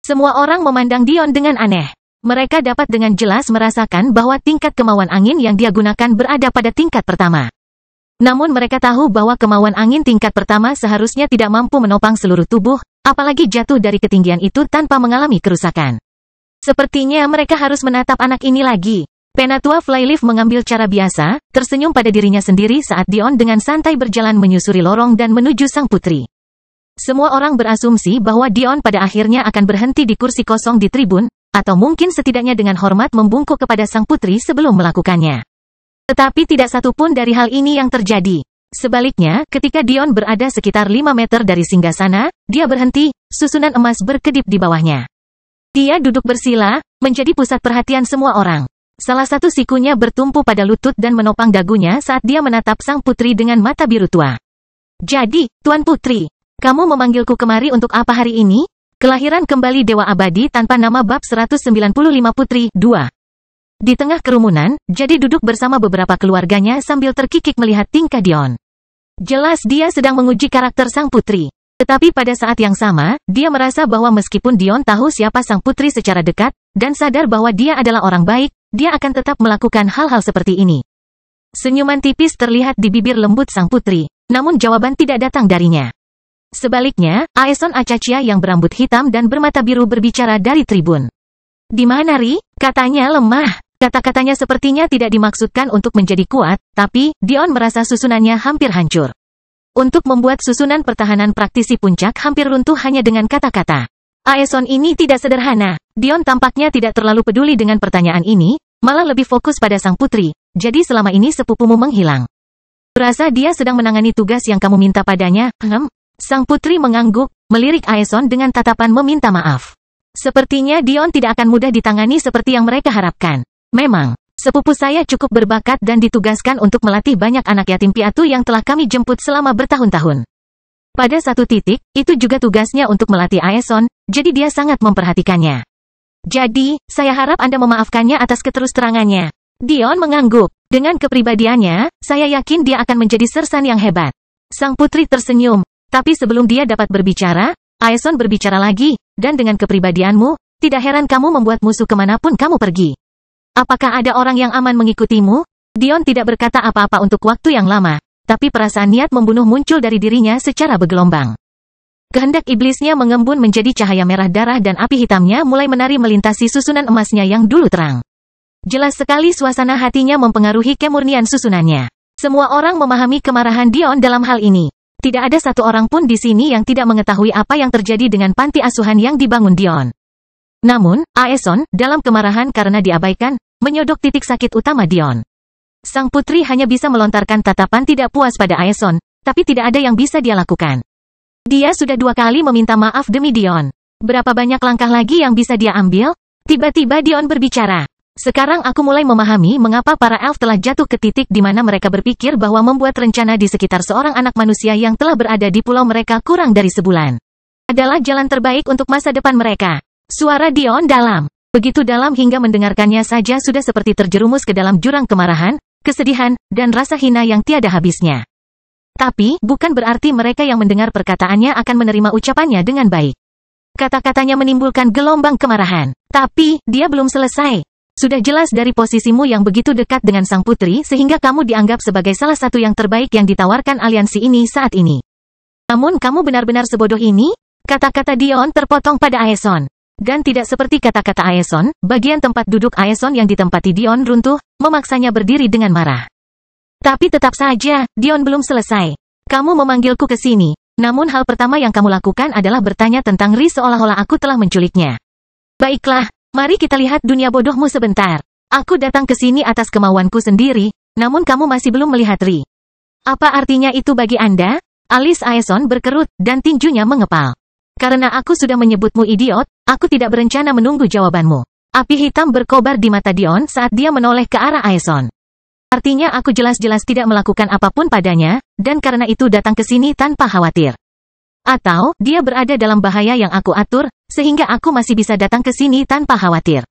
Semua orang memandang Dion dengan aneh. Mereka dapat dengan jelas merasakan bahwa tingkat kemauan angin yang dia gunakan berada pada tingkat pertama. Namun mereka tahu bahwa kemauan angin tingkat pertama seharusnya tidak mampu menopang seluruh tubuh, apalagi jatuh dari ketinggian itu tanpa mengalami kerusakan. Sepertinya mereka harus menatap anak ini lagi. Penatua Flyleaf mengambil cara biasa, tersenyum pada dirinya sendiri saat Dion dengan santai berjalan menyusuri lorong dan menuju sang putri. Semua orang berasumsi bahwa Dion pada akhirnya akan berhenti di kursi kosong di tribun, atau mungkin setidaknya dengan hormat membungkuk kepada sang putri sebelum melakukannya. Tetapi tidak satu pun dari hal ini yang terjadi. Sebaliknya, ketika Dion berada sekitar 5 meter dari singgasana, dia berhenti, susunan emas berkedip di bawahnya. Dia duduk bersila, menjadi pusat perhatian semua orang. Salah satu sikunya bertumpu pada lutut dan menopang dagunya saat dia menatap sang putri dengan mata biru tua. Jadi, Tuan Putri, kamu memanggilku kemari untuk apa hari ini? Kelahiran kembali Dewa Abadi tanpa nama bab 195 Putri 2. Di tengah kerumunan, Jadi duduk bersama beberapa keluarganya sambil terkikik melihat tingkah Dion. Jelas dia sedang menguji karakter sang putri. Tetapi pada saat yang sama, dia merasa bahwa meskipun Dion tahu siapa sang putri secara dekat, dan sadar bahwa dia adalah orang baik, dia akan tetap melakukan hal-hal seperti ini. Senyuman tipis terlihat di bibir lembut sang putri, namun jawaban tidak datang darinya. Sebaliknya, Aeson Acacia yang berambut hitam dan bermata biru berbicara dari tribun. Di mana Ri? Katanya lemah. Kata-katanya sepertinya tidak dimaksudkan untuk menjadi kuat, tapi Dion merasa susunannya hampir hancur. Untuk membuat susunan pertahanan praktisi puncak hampir runtuh hanya dengan kata-kata. Aeson ini tidak sederhana. Dion tampaknya tidak terlalu peduli dengan pertanyaan ini, malah lebih fokus pada sang putri. Jadi selama ini sepupumu menghilang. Berasa dia sedang menangani tugas yang kamu minta padanya, Sang putri mengangguk, melirik Aeson dengan tatapan meminta maaf. Sepertinya Dion tidak akan mudah ditangani seperti yang mereka harapkan. Memang, sepupu saya cukup berbakat dan ditugaskan untuk melatih banyak anak yatim piatu yang telah kami jemput selama bertahun-tahun. Pada satu titik, itu juga tugasnya untuk melatih Aeson, jadi dia sangat memperhatikannya. Jadi, saya harap Anda memaafkannya atas keterus-terangannya. Dion mengangguk. Dengan kepribadiannya, saya yakin dia akan menjadi sersan yang hebat. Sang putri tersenyum, tapi sebelum dia dapat berbicara, Aeson berbicara lagi, dan dengan kepribadianmu, tidak heran kamu membuat musuh kemanapun kamu pergi. Apakah ada orang yang aman mengikutimu? Dion tidak berkata apa-apa untuk waktu yang lama. Tapi perasaan niat membunuh muncul dari dirinya secara bergelombang. Kehendak iblisnya mengembun menjadi cahaya merah darah dan api hitamnya mulai menari melintasi susunan emasnya yang dulu terang. Jelas sekali suasana hatinya mempengaruhi kemurnian susunannya. Semua orang memahami kemarahan Dion dalam hal ini. Tidak ada satu orang pun di sini yang tidak mengetahui apa yang terjadi dengan panti asuhan yang dibangun Dion. Namun, Aeson, dalam kemarahan karena diabaikan, menyodok titik sakit utama Dion. Sang putri hanya bisa melontarkan tatapan tidak puas pada Aeson, tapi tidak ada yang bisa dia lakukan. Dia sudah 2 kali meminta maaf demi Dion. Berapa banyak langkah lagi yang bisa dia ambil? Tiba-tiba Dion berbicara. Sekarang aku mulai memahami mengapa para elf telah jatuh ke titik di mana mereka berpikir bahwa membuat rencana di sekitar seorang anak manusia yang telah berada di pulau mereka kurang dari sebulan adalah jalan terbaik untuk masa depan mereka. Suara Dion dalam. Begitu dalam hingga mendengarkannya saja sudah seperti terjerumus ke dalam jurang kemarahan, kesedihan, dan rasa hina yang tiada habisnya. Tapi, bukan berarti mereka yang mendengar perkataannya akan menerima ucapannya dengan baik. Kata-katanya menimbulkan gelombang kemarahan. Tapi, dia belum selesai. Sudah jelas dari posisimu yang begitu dekat dengan sang putri sehingga kamu dianggap sebagai salah satu yang terbaik yang ditawarkan aliansi ini saat ini. Namun kamu benar-benar sebodoh ini? Kata-kata Dion terpotong pada Aeson. Dan tidak seperti kata-kata Aeson, bagian tempat duduk Aeson yang ditempati Dion runtuh, memaksanya berdiri dengan marah. Tapi tetap saja, Dion belum selesai. Kamu memanggilku ke sini. Namun hal pertama yang kamu lakukan adalah bertanya tentang Ri seolah-olah aku telah menculiknya. Baiklah, mari kita lihat dunia bodohmu sebentar. Aku datang ke sini atas kemauanku sendiri, namun kamu masih belum melihat Ri. Apa artinya itu bagi Anda? Alis Aeson berkerut, dan tinjunya mengepal. Karena aku sudah menyebutmu idiot, aku tidak berencana menunggu jawabanmu. Api hitam berkobar di mata Dion saat dia menoleh ke arah Aeson. Artinya aku jelas-jelas tidak melakukan apapun padanya, dan karena itu datang ke sini tanpa khawatir. Atau, dia berada dalam bahaya yang aku atur, sehingga aku masih bisa datang ke sini tanpa khawatir.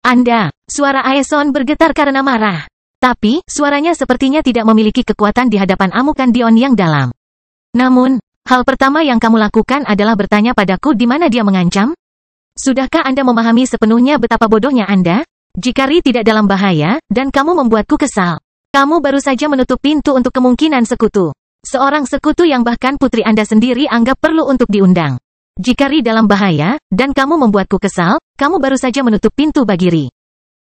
Anda, suara Aeson bergetar karena marah. Tapi, suaranya sepertinya tidak memiliki kekuatan di hadapan amukan Dion yang dalam. Namun, hal pertama yang kamu lakukan adalah bertanya padaku di mana dia mengancam? Sudahkah Anda memahami sepenuhnya betapa bodohnya Anda? Jika Ri tidak dalam bahaya, dan kamu membuatku kesal. Kamu baru saja menutup pintu untuk kemungkinan sekutu. Seorang sekutu yang bahkan putri Anda sendiri anggap perlu untuk diundang. Jika Ri dalam bahaya, dan kamu membuatku kesal, kamu baru saja menutup pintu bagi Ri.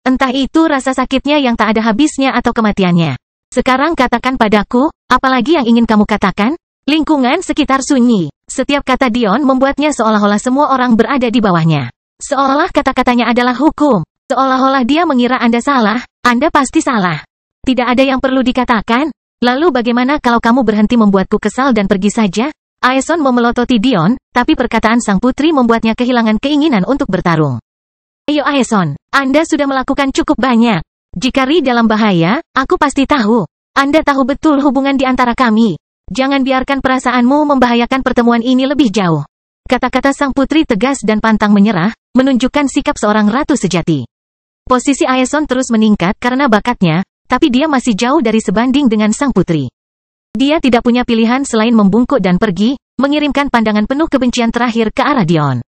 Entah itu rasa sakitnya yang tak ada habisnya atau kematiannya. Sekarang katakan padaku, apalagi yang ingin kamu katakan? Lingkungan sekitar sunyi. Setiap kata Dion membuatnya seolah-olah semua orang berada di bawahnya. Seolah kata-katanya adalah hukum. Seolah-olah dia mengira Anda salah, Anda pasti salah. Tidak ada yang perlu dikatakan. Lalu bagaimana kalau kamu berhenti membuatku kesal dan pergi saja? Aeson memelototi Dion, tapi perkataan sang putri membuatnya kehilangan keinginan untuk bertarung. Ayo Aeson, Anda sudah melakukan cukup banyak. Jika Ri dalam bahaya, aku pasti tahu. Anda tahu betul hubungan di antara kami. Jangan biarkan perasaanmu membahayakan pertemuan ini lebih jauh. Kata-kata sang putri tegas dan pantang menyerah, menunjukkan sikap seorang ratu sejati. Posisi Aeson terus meningkat karena bakatnya, tapi dia masih jauh dari sebanding dengan sang putri. Dia tidak punya pilihan selain membungkuk dan pergi, mengirimkan pandangan penuh kebencian terakhir ke arah Dion.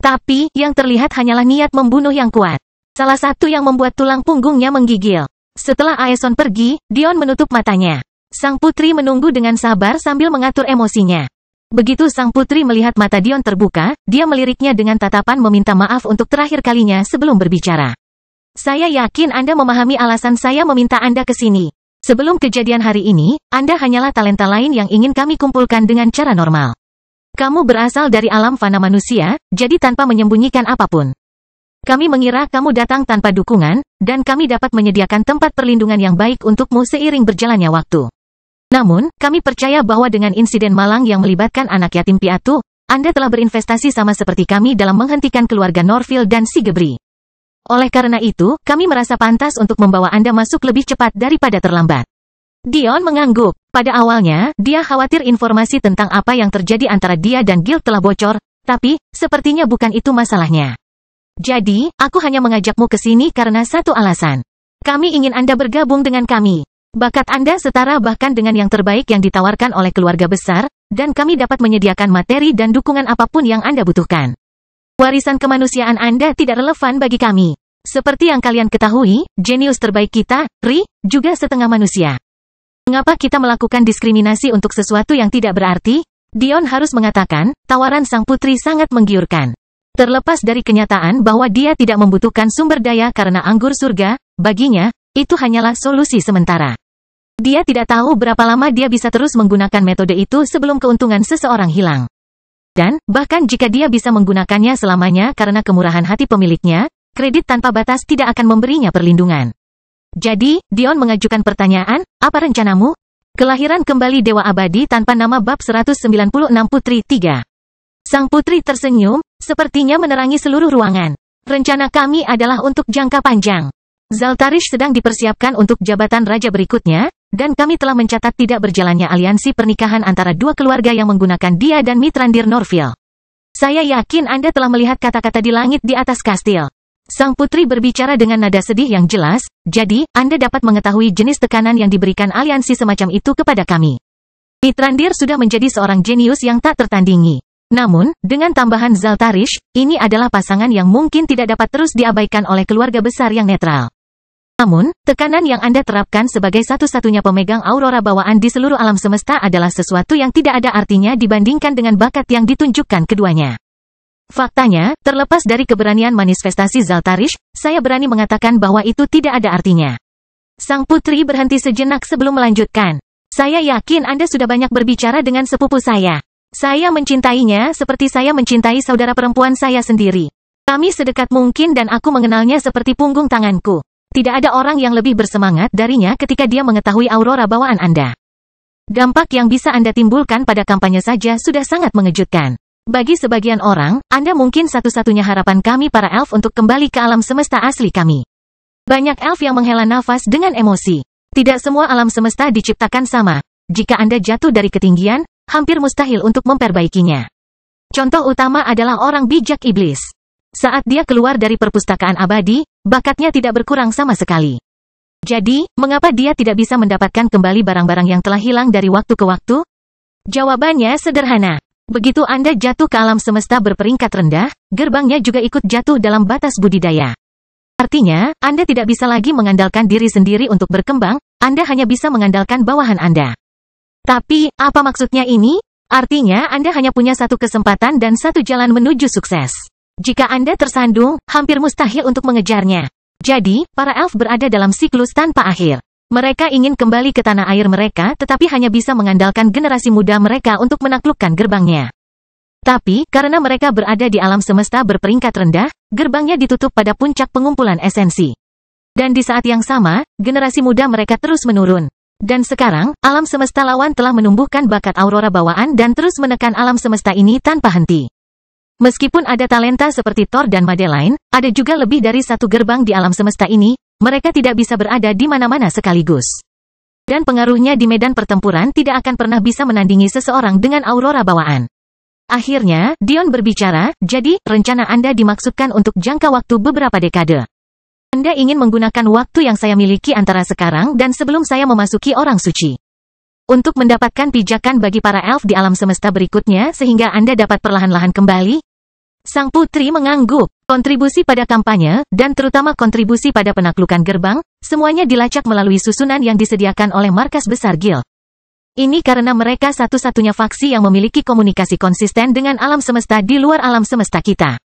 Tapi, yang terlihat hanyalah niat membunuh yang kuat. Salah satu yang membuat tulang punggungnya menggigil. Setelah Aeson pergi, Dion menutup matanya. Sang putri menunggu dengan sabar sambil mengatur emosinya. Begitu sang putri melihat mata Dion terbuka, dia meliriknya dengan tatapan meminta maaf untuk terakhir kalinya sebelum berbicara. Saya yakin Anda memahami alasan saya meminta Anda ke sini. Sebelum kejadian hari ini, Anda hanyalah talenta lain yang ingin kami kumpulkan dengan cara normal. Kamu berasal dari alam fana manusia, jadi tanpa menyembunyikan apapun. Kami mengira kamu datang tanpa dukungan, dan kami dapat menyediakan tempat perlindungan yang baik untukmu seiring berjalannya waktu. Namun, kami percaya bahwa dengan insiden malang yang melibatkan anak yatim piatu, Anda telah berinvestasi sama seperti kami dalam menghentikan keluarga Norville dan Sigebri. Oleh karena itu, kami merasa pantas untuk membawa Anda masuk lebih cepat daripada terlambat. Dion mengangguk. Pada awalnya, dia khawatir informasi tentang apa yang terjadi antara dia dan Guild telah bocor, tapi, sepertinya bukan itu masalahnya. Jadi, aku hanya mengajakmu ke sini karena satu alasan. Kami ingin Anda bergabung dengan kami. Bakat Anda setara bahkan dengan yang terbaik yang ditawarkan oleh keluarga besar, dan kami dapat menyediakan materi dan dukungan apapun yang Anda butuhkan. Warisan kemanusiaan Anda tidak relevan bagi kami. Seperti yang kalian ketahui, jenius terbaik kita, Ri, juga setengah manusia. Mengapa kita melakukan diskriminasi untuk sesuatu yang tidak berarti? Dion harus mengatakan, tawaran sang putri sangat menggiurkan. Terlepas dari kenyataan bahwa dia tidak membutuhkan sumber daya karena anggur surga, baginya, itu hanyalah solusi sementara. Dia tidak tahu berapa lama dia bisa terus menggunakan metode itu sebelum keuntungan seseorang hilang. Dan, bahkan jika dia bisa menggunakannya selamanya karena kemurahan hati pemiliknya, kredit tanpa batas tidak akan memberinya perlindungan. Jadi, Dion mengajukan pertanyaan, apa rencanamu? Kelahiran kembali Dewa Abadi tanpa nama bab 196 Putri 3. Sang putri tersenyum, sepertinya menerangi seluruh ruangan. Rencana kami adalah untuk jangka panjang. Zaltarish sedang dipersiapkan untuk jabatan raja berikutnya, dan kami telah mencatat tidak berjalannya aliansi pernikahan antara dua keluarga yang menggunakan dia dan Mithrandir Norville. Saya yakin Anda telah melihat kata-kata di langit di atas kastil. Sang putri berbicara dengan nada sedih yang jelas, jadi, Anda dapat mengetahui jenis tekanan yang diberikan aliansi semacam itu kepada kami. Mithrandir sudah menjadi seorang jenius yang tak tertandingi. Namun, dengan tambahan Zaltarish, ini adalah pasangan yang mungkin tidak dapat terus diabaikan oleh keluarga besar yang netral. Namun, tekanan yang Anda terapkan sebagai satu-satunya pemegang aurora bawaan di seluruh alam semesta adalah sesuatu yang tidak ada artinya dibandingkan dengan bakat yang ditunjukkan keduanya. Faktanya, terlepas dari keberanian manifestasi Zaltarish, saya berani mengatakan bahwa itu tidak ada artinya. Sang putri berhenti sejenak sebelum melanjutkan. Saya yakin Anda sudah banyak berbicara dengan sepupu saya. Saya mencintainya seperti saya mencintai saudara perempuan saya sendiri. Kami sedekat mungkin dan aku mengenalnya seperti punggung tanganku. Tidak ada orang yang lebih bersemangat darinya ketika dia mengetahui aurora bawaan Anda. Dampak yang bisa Anda timbulkan pada kampanye saja sudah sangat mengejutkan. Bagi sebagian orang, Anda mungkin satu-satunya harapan kami para elf untuk kembali ke alam semesta asli kami. Banyak elf yang menghela nafas dengan emosi. Tidak semua alam semesta diciptakan sama. Jika Anda jatuh dari ketinggian, hampir mustahil untuk memperbaikinya. Contoh utama adalah orang bijak iblis. Saat dia keluar dari perpustakaan abadi, bakatnya tidak berkurang sama sekali. Jadi, mengapa dia tidak bisa mendapatkan kembali barang-barang yang telah hilang dari waktu ke waktu? Jawabannya sederhana. Begitu Anda jatuh ke alam semesta berperingkat rendah, gerbangnya juga ikut jatuh dalam batas budidaya. Artinya, Anda tidak bisa lagi mengandalkan diri sendiri untuk berkembang, Anda hanya bisa mengandalkan bawahan Anda. Tapi, apa maksudnya ini? Artinya Anda hanya punya satu kesempatan dan satu jalan menuju sukses. Jika Anda tersandung, hampir mustahil untuk mengejarnya. Jadi, para elf berada dalam siklus tanpa akhir. Mereka ingin kembali ke tanah air mereka tetapi hanya bisa mengandalkan generasi muda mereka untuk menaklukkan gerbangnya. Tapi, karena mereka berada di alam semesta berperingkat rendah, gerbangnya ditutup pada puncak pengumpulan esensi. Dan di saat yang sama, generasi muda mereka terus menurun. Dan sekarang, alam semesta lawan telah menumbuhkan bakat aurora bawaan dan terus menekan alam semesta ini tanpa henti. Meskipun ada talenta seperti Thor dan Madeline, ada juga lebih dari satu gerbang di alam semesta ini, mereka tidak bisa berada di mana-mana sekaligus. Dan pengaruhnya di medan pertempuran tidak akan pernah bisa menandingi seseorang dengan aurora bawaan. Akhirnya, Dion berbicara, jadi, rencana Anda dimaksudkan untuk jangka waktu beberapa dekade. Anda ingin menggunakan waktu yang saya miliki antara sekarang dan sebelum saya memasuki orang suci. Untuk mendapatkan pijakan bagi para elf di alam semesta berikutnya sehingga Anda dapat perlahan-lahan kembali? Sang putri mengangguk. Kontribusi pada kampanye, dan terutama kontribusi pada penaklukan gerbang, semuanya dilacak melalui susunan yang disediakan oleh markas besar Guild. Ini karena mereka satu-satunya faksi yang memiliki komunikasi konsisten dengan alam semesta di luar alam semesta kita.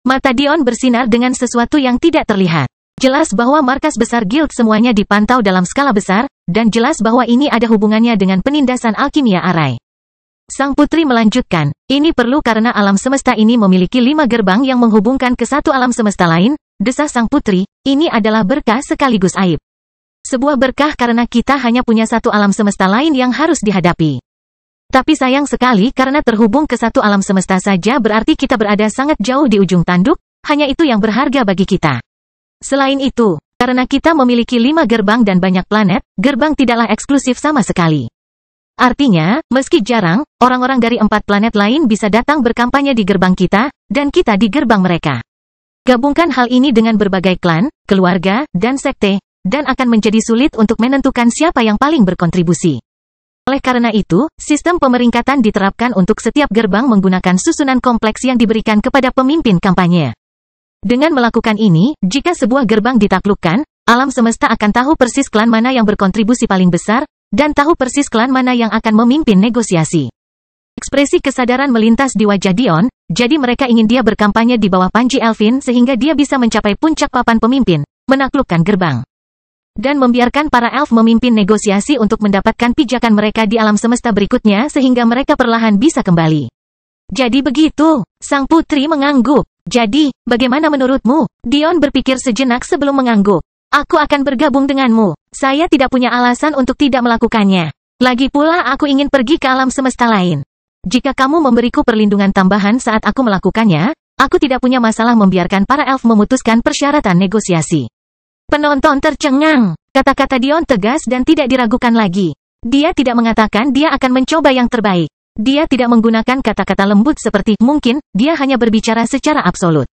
Mata Dion bersinar dengan sesuatu yang tidak terlihat. Jelas bahwa markas besar Guild semuanya dipantau dalam skala besar, dan jelas bahwa ini ada hubungannya dengan penindasan alkimia arai. Sang putri melanjutkan, ini perlu karena alam semesta ini memiliki 5 gerbang yang menghubungkan ke satu alam semesta lain, desah sang putri, ini adalah berkah sekaligus aib. Sebuah berkah karena kita hanya punya satu alam semesta lain yang harus dihadapi. Tapi sayang sekali karena terhubung ke satu alam semesta saja berarti kita berada sangat jauh di ujung tanduk, hanya itu yang berharga bagi kita. Selain itu, karena kita memiliki 5 gerbang dan banyak planet, gerbang tidaklah eksklusif sama sekali. Artinya, meski jarang, orang-orang dari 4 planet lain bisa datang berkampanye di gerbang kita, dan kita di gerbang mereka. Gabungkan hal ini dengan berbagai klan, keluarga, dan sekte, dan akan menjadi sulit untuk menentukan siapa yang paling berkontribusi. Oleh karena itu, sistem pemeringkatan diterapkan untuk setiap gerbang menggunakan susunan kompleks yang diberikan kepada pemimpin kampanye. Dengan melakukan ini, jika sebuah gerbang ditaklukkan, alam semesta akan tahu persis klan mana yang berkontribusi paling besar, dan tahu persis klan mana yang akan memimpin negosiasi. Ekspresi kesadaran melintas di wajah Dion, jadi mereka ingin dia berkampanye di bawah panji Elfin sehingga dia bisa mencapai puncak papan pemimpin, menaklukkan gerbang. Dan membiarkan para elf memimpin negosiasi untuk mendapatkan pijakan mereka di alam semesta berikutnya sehingga mereka perlahan bisa kembali. Jadi begitu, sang putri mengangguk. Jadi, bagaimana menurutmu? Dion berpikir sejenak sebelum mengangguk. Aku akan bergabung denganmu. Saya tidak punya alasan untuk tidak melakukannya. Lagi pula aku ingin pergi ke alam semesta lain. Jika kamu memberiku perlindungan tambahan saat aku melakukannya, aku tidak punya masalah membiarkan para elf memutuskan persyaratan negosiasi. Penonton tercengang. Kata-kata Dion tegas dan tidak diragukan lagi. Dia tidak mengatakan dia akan mencoba yang terbaik. Dia tidak menggunakan kata-kata lembut seperti mungkin, dia hanya berbicara secara absolut.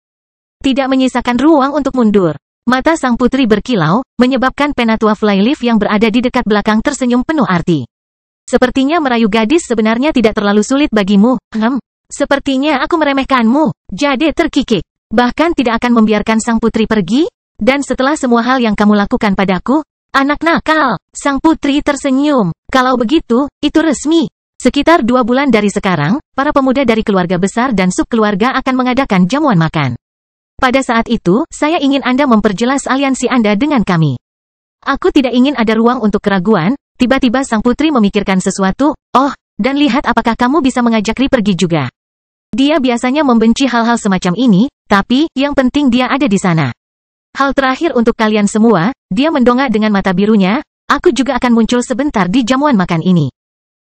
Tidak menyisakan ruang untuk mundur. Mata sang putri berkilau, menyebabkan penatua Flyleaf yang berada di dekat belakang tersenyum penuh arti. Sepertinya merayu gadis sebenarnya tidak terlalu sulit bagimu, Sepertinya aku meremehkanmu. Jade terkikik. Bahkan tidak akan membiarkan sang putri pergi? Dan setelah semua hal yang kamu lakukan padaku, anak nakal, sang putri tersenyum. Kalau begitu, itu resmi. Sekitar 2 bulan dari sekarang, para pemuda dari keluarga besar dan subkeluarga akan mengadakan jamuan makan. Pada saat itu, saya ingin Anda memperjelas aliansi Anda dengan kami. Aku tidak ingin ada ruang untuk keraguan. Tiba-tiba sang putri memikirkan sesuatu, dan lihat apakah kamu bisa mengajak Ri pergi juga. Dia biasanya membenci hal-hal semacam ini, tapi, yang penting dia ada di sana. Hal terakhir untuk kalian semua, dia mendongak dengan mata birunya, aku juga akan muncul sebentar di jamuan makan ini.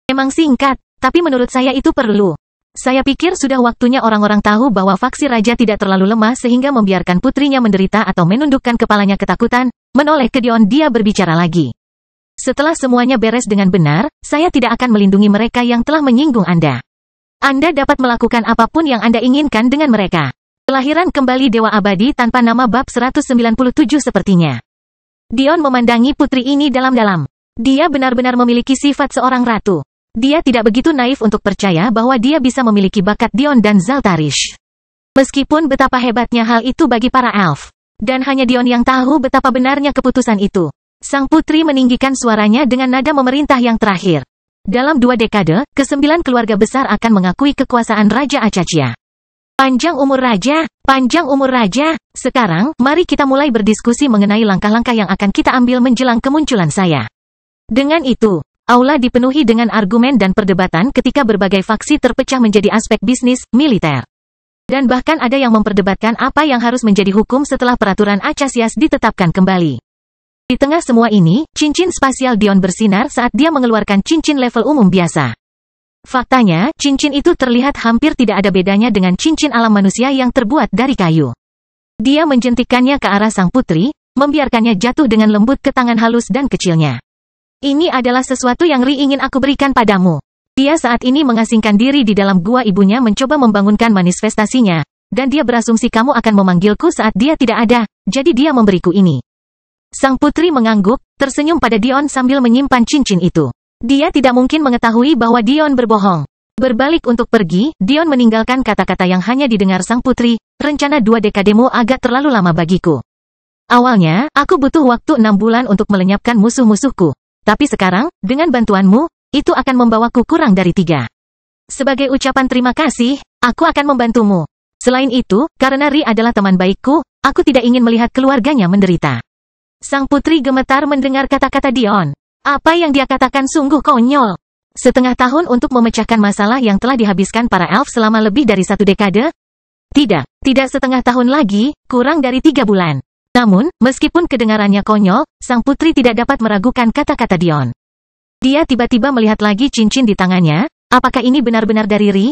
Emang singkat, tapi menurut saya itu perlu. Saya pikir sudah waktunya orang-orang tahu bahwa faksi raja tidak terlalu lemah sehingga membiarkan putrinya menderita atau menundukkan kepalanya ketakutan. Menoleh ke Dion, dia berbicara lagi. Setelah semuanya beres dengan benar, saya tidak akan melindungi mereka yang telah menyinggung Anda. Anda dapat melakukan apapun yang Anda inginkan dengan mereka. Kelahiran kembali Dewa Abadi tanpa nama bab 197 sepertinya. Dion memandangi putri ini dalam-dalam. Dia benar-benar memiliki sifat seorang ratu. Dia tidak begitu naif untuk percaya bahwa dia bisa memiliki bakat Dion dan Zaltarish. Meskipun betapa hebatnya hal itu bagi para elf. Dan hanya Dion yang tahu betapa benarnya keputusan itu. Sang putri meninggikan suaranya dengan nada memerintah yang terakhir. Dalam 2 dekade, ke-9 keluarga besar akan mengakui kekuasaan Raja Acaccia. Panjang umur Raja, panjang umur Raja. Sekarang, mari kita mulai berdiskusi mengenai langkah-langkah yang akan kita ambil menjelang kemunculan saya. Dengan itu, aula dipenuhi dengan argumen dan perdebatan ketika berbagai faksi terpecah menjadi aspek bisnis, militer. Dan bahkan ada yang memperdebatkan apa yang harus menjadi hukum setelah peraturan Acacias ditetapkan kembali. Di tengah semua ini, cincin spasial Dion bersinar saat dia mengeluarkan cincin level umum biasa. Faktanya, cincin itu terlihat hampir tidak ada bedanya dengan cincin alam manusia yang terbuat dari kayu. Dia menjentikkannya ke arah sang putri, membiarkannya jatuh dengan lembut ke tangan halus dan kecilnya. Ini adalah sesuatu yang Ri ingin aku berikan padamu. Dia saat ini mengasingkan diri di dalam gua ibunya mencoba membangunkan manifestasinya, dan dia berasumsi kamu akan memanggilku saat dia tidak ada, jadi dia memberiku ini. Sang putri mengangguk, tersenyum pada Dion sambil menyimpan cincin itu. Dia tidak mungkin mengetahui bahwa Dion berbohong. Berbalik untuk pergi, Dion meninggalkan kata-kata yang hanya didengar sang putri, rencana 2 dekademu agak terlalu lama bagiku. Awalnya, aku butuh waktu 6 bulan untuk melenyapkan musuh-musuhku. Tapi sekarang, dengan bantuanmu, itu akan membawaku kurang dari 3. Sebagai ucapan terima kasih, aku akan membantumu. Selain itu, karena Ri adalah teman baikku, aku tidak ingin melihat keluarganya menderita. Sang putri gemetar mendengar kata-kata Dion. Apa yang dia katakan sungguh konyol. Setengah tahun untuk memecahkan masalah yang telah dihabiskan para elf selama lebih dari 1 dekade? Tidak setengah tahun lagi, kurang dari 3 bulan. Namun, meskipun kedengarannya konyol, sang putri tidak dapat meragukan kata-kata Dion. Dia tiba-tiba melihat lagi cincin di tangannya, apakah ini benar-benar dari Ri?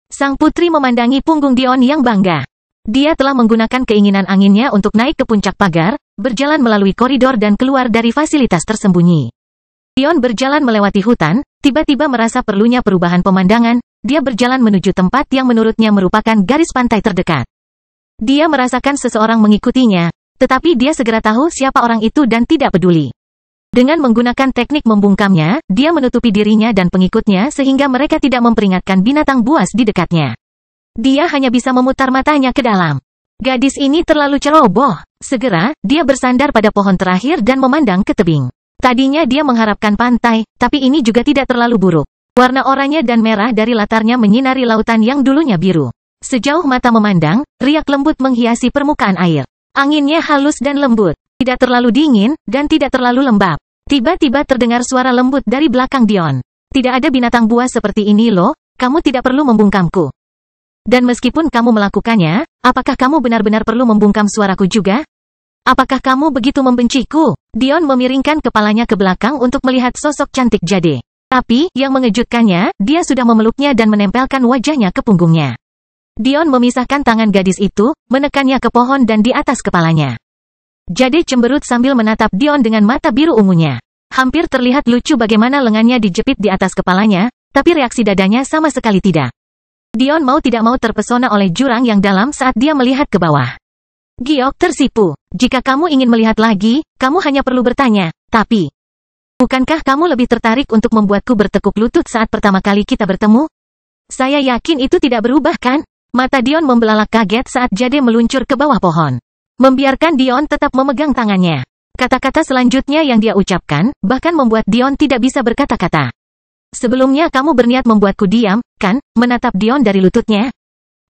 Sang putri memandangi punggung Dion yang bangga. Dia telah menggunakan keinginan anginnya untuk naik ke puncak pagar, berjalan melalui koridor dan keluar dari fasilitas tersembunyi. Dion berjalan melewati hutan, tiba-tiba merasa perlunya perubahan pemandangan, dia berjalan menuju tempat yang menurutnya merupakan garis pantai terdekat. Dia merasakan seseorang mengikutinya, tetapi dia segera tahu siapa orang itu dan tidak peduli. Dengan menggunakan teknik membungkamnya, dia menutupi dirinya dan pengikutnya sehingga mereka tidak memperingatkan binatang buas di dekatnya. Dia hanya bisa memutar matanya ke dalam. Gadis ini terlalu ceroboh. Segera, dia bersandar pada pohon terakhir dan memandang ke tebing. Tadinya dia mengharapkan pantai, tapi ini juga tidak terlalu buruk. Warna oranye dan merah dari latarnya menyinari lautan yang dulunya biru. Sejauh mata memandang, riak lembut menghiasi permukaan air. Anginnya halus dan lembut, tidak terlalu dingin, dan tidak terlalu lembab. Tiba-tiba terdengar suara lembut dari belakang Dion. Tidak ada binatang buas seperti ini loh, kamu tidak perlu membungkamku. Dan meskipun kamu melakukannya, apakah kamu benar-benar perlu membungkam suaraku juga? Apakah kamu begitu membenciku? Dion memiringkan kepalanya ke belakang untuk melihat sosok cantik Jade. Tapi, yang mengejutkannya, dia sudah memeluknya dan menempelkan wajahnya ke punggungnya. Dion memisahkan tangan gadis itu, menekannya ke pohon dan di atas kepalanya. Jade cemberut sambil menatap Dion dengan mata biru ungunya. Hampir terlihat lucu bagaimana lengannya dijepit di atas kepalanya, tapi reaksi dadanya sama sekali tidak. Dion mau tidak mau terpesona oleh jurang yang dalam saat dia melihat ke bawah. Giok tersipu. Jika kamu ingin melihat lagi, kamu hanya perlu bertanya, tapi... Bukankah kamu lebih tertarik untuk membuatku bertekuk lutut saat pertama kali kita bertemu? Saya yakin itu tidak berubah kan? Mata Dion membelalak kaget saat Jade meluncur ke bawah pohon. Membiarkan Dion tetap memegang tangannya. Kata-kata selanjutnya yang dia ucapkan, bahkan membuat Dion tidak bisa berkata-kata. Sebelumnya kamu berniat membuatku diam, kan? Menatap Dion dari lututnya.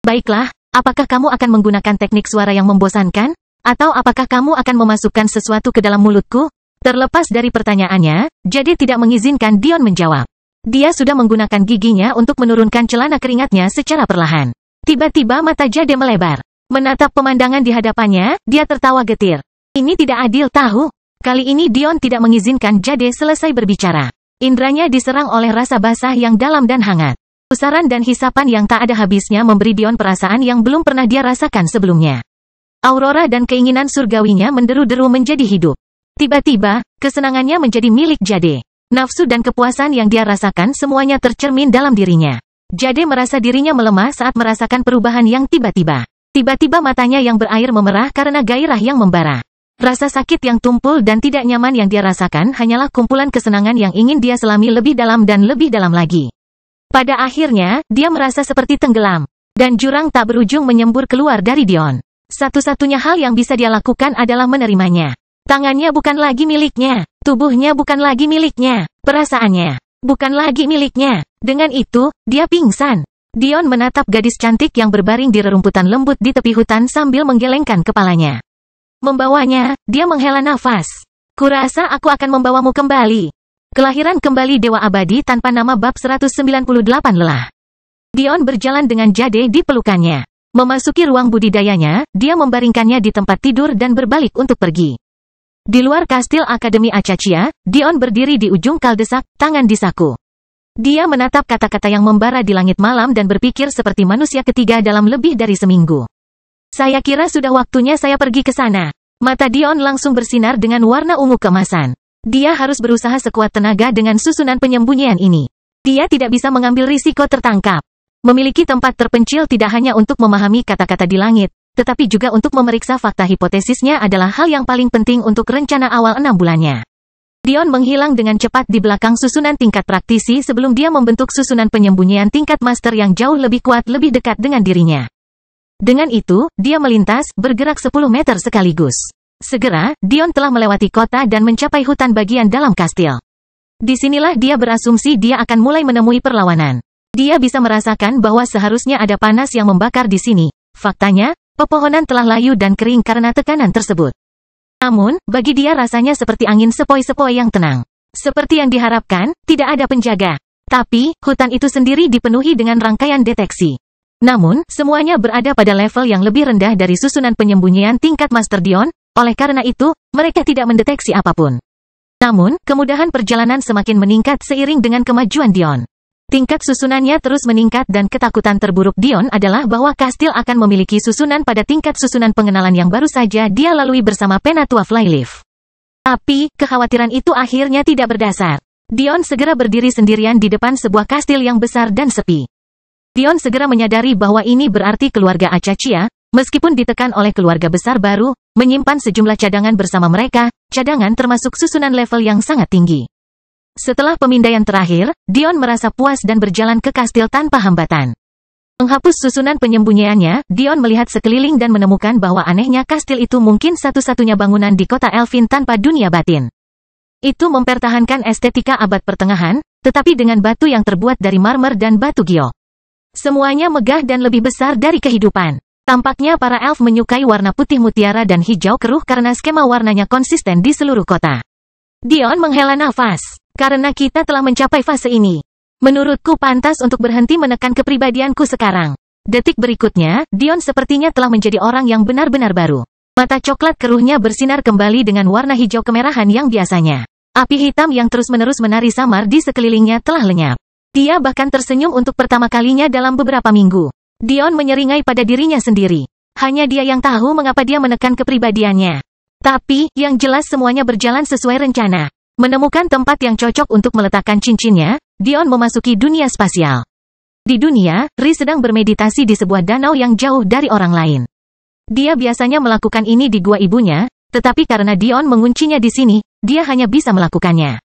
Baiklah, apakah kamu akan menggunakan teknik suara yang membosankan? Atau apakah kamu akan memasukkan sesuatu ke dalam mulutku? Terlepas dari pertanyaannya, Jade tidak mengizinkan Dion menjawab. Dia sudah menggunakan giginya untuk menurunkan celana keringatnya secara perlahan. Tiba-tiba mata Jade melebar. Menatap pemandangan di hadapannya, dia tertawa getir. Ini tidak adil tahu. Kali ini Dion tidak mengizinkan Jade selesai berbicara. Indranya diserang oleh rasa basah yang dalam dan hangat. Pusaran dan hisapan yang tak ada habisnya memberi Dion perasaan yang belum pernah dia rasakan sebelumnya. Aurora dan keinginan surgawinya menderu-deru menjadi hidup. Tiba-tiba, kesenangannya menjadi milik Jade. Nafsu dan kepuasan yang dia rasakan semuanya tercermin dalam dirinya. Jade merasa dirinya melemah saat merasakan perubahan yang tiba-tiba. Tiba-tiba matanya yang berair memerah karena gairah yang membara. Rasa sakit yang tumpul dan tidak nyaman yang dia rasakan hanyalah kumpulan kesenangan yang ingin dia selami lebih dalam dan lebih dalam lagi. Pada akhirnya, dia merasa seperti tenggelam. Dan jurang tak berujung menyembur keluar dari Dion. Satu-satunya hal yang bisa dia lakukan adalah menerimanya. Tangannya bukan lagi miliknya. Tubuhnya bukan lagi miliknya. Perasaannya bukan lagi miliknya. Dengan itu, dia pingsan. Dion menatap gadis cantik yang berbaring di rerumputan lembut di tepi hutan sambil menggelengkan kepalanya. Membawanya, dia menghela nafas. Kurasa aku akan membawamu kembali. Kelahiran kembali Dewa Abadi tanpa nama bab 198 lelah. Dion berjalan dengan Jade di pelukannya. Memasuki ruang budidayanya, dia membaringkannya di tempat tidur dan berbalik untuk pergi. Di luar kastil Akademi Acachia, Dion berdiri di ujung kaldesak, tangan di saku. Dia menatap kata-kata yang membara di langit malam dan berpikir seperti manusia ketiga dalam lebih dari seminggu. Saya kira sudah waktunya saya pergi ke sana. Mata Dion langsung bersinar dengan warna ungu keemasan. Dia harus berusaha sekuat tenaga dengan susunan penyembunyian ini. Dia tidak bisa mengambil risiko tertangkap. Memiliki tempat terpencil tidak hanya untuk memahami kata-kata di langit, tetapi juga untuk memeriksa fakta hipotesisnya adalah hal yang paling penting untuk rencana awal 6 bulannya. Dion menghilang dengan cepat di belakang susunan tingkat praktisi sebelum dia membentuk susunan penyembunyian tingkat master yang jauh lebih kuat lebih dekat dengan dirinya. Dengan itu, dia melintas, bergerak 10 meter sekaligus. Segera, Dion telah melewati kota dan mencapai hutan bagian dalam kastil. Disinilah dia berasumsi dia akan mulai menemui perlawanan. Dia bisa merasakan bahwa seharusnya ada panas yang membakar di sini. Faktanya, pepohonan telah layu dan kering karena tekanan tersebut. Namun, bagi dia rasanya seperti angin sepoi-sepoi yang tenang. Seperti yang diharapkan, tidak ada penjaga. Tapi, hutan itu sendiri dipenuhi dengan rangkaian deteksi. Namun, semuanya berada pada level yang lebih rendah dari susunan penyembunyian tingkat Master Dion, oleh karena itu, mereka tidak mendeteksi apapun. Namun, kemudahan perjalanan semakin meningkat seiring dengan kemajuan Dion. Tingkat susunannya terus meningkat dan ketakutan terburuk Dion adalah bahwa kastil akan memiliki susunan pada tingkat susunan pengenalan yang baru saja dia lalui bersama Penatua Flyleaf. Tapi, kekhawatiran itu akhirnya tidak berdasar. Dion segera berdiri sendirian di depan sebuah kastil yang besar dan sepi. Dion segera menyadari bahwa ini berarti keluarga Acachia, meskipun ditekan oleh keluarga besar baru, menyimpan sejumlah cadangan bersama mereka, cadangan termasuk susunan level yang sangat tinggi. Setelah pemindaian terakhir, Dion merasa puas dan berjalan ke kastil tanpa hambatan. Menghapus susunan penyembunyiannya, Dion melihat sekeliling dan menemukan bahwa anehnya kastil itu mungkin satu-satunya bangunan di kota Elfin tanpa dunia batin. Itu mempertahankan estetika abad pertengahan, tetapi dengan batu yang terbuat dari marmer dan batu giok. Semuanya megah dan lebih besar dari kehidupan. Tampaknya para elf menyukai warna putih mutiara dan hijau keruh karena skema warnanya konsisten di seluruh kota. Dion menghela nafas. Karena kita telah mencapai fase ini. Menurutku pantas untuk berhenti menekan kepribadianku sekarang. Detik berikutnya, Dion sepertinya telah menjadi orang yang benar-benar baru. Mata coklat keruhnya bersinar kembali dengan warna hijau kemerahan yang biasanya. Api hitam yang terus-menerus menari samar di sekelilingnya telah lenyap. Dia bahkan tersenyum untuk pertama kalinya dalam beberapa minggu. Dion menyeringai pada dirinya sendiri. Hanya dia yang tahu mengapa dia menekan kepribadiannya. Tapi, yang jelas semuanya berjalan sesuai rencana. Menemukan tempat yang cocok untuk meletakkan cincinnya, Dion memasuki dunia spasial. Di dunia, Ri sedang bermeditasi di sebuah danau yang jauh dari orang lain. Dia biasanya melakukan ini di gua ibunya, tetapi karena Dion menguncinya di sini, dia hanya bisa melakukannya.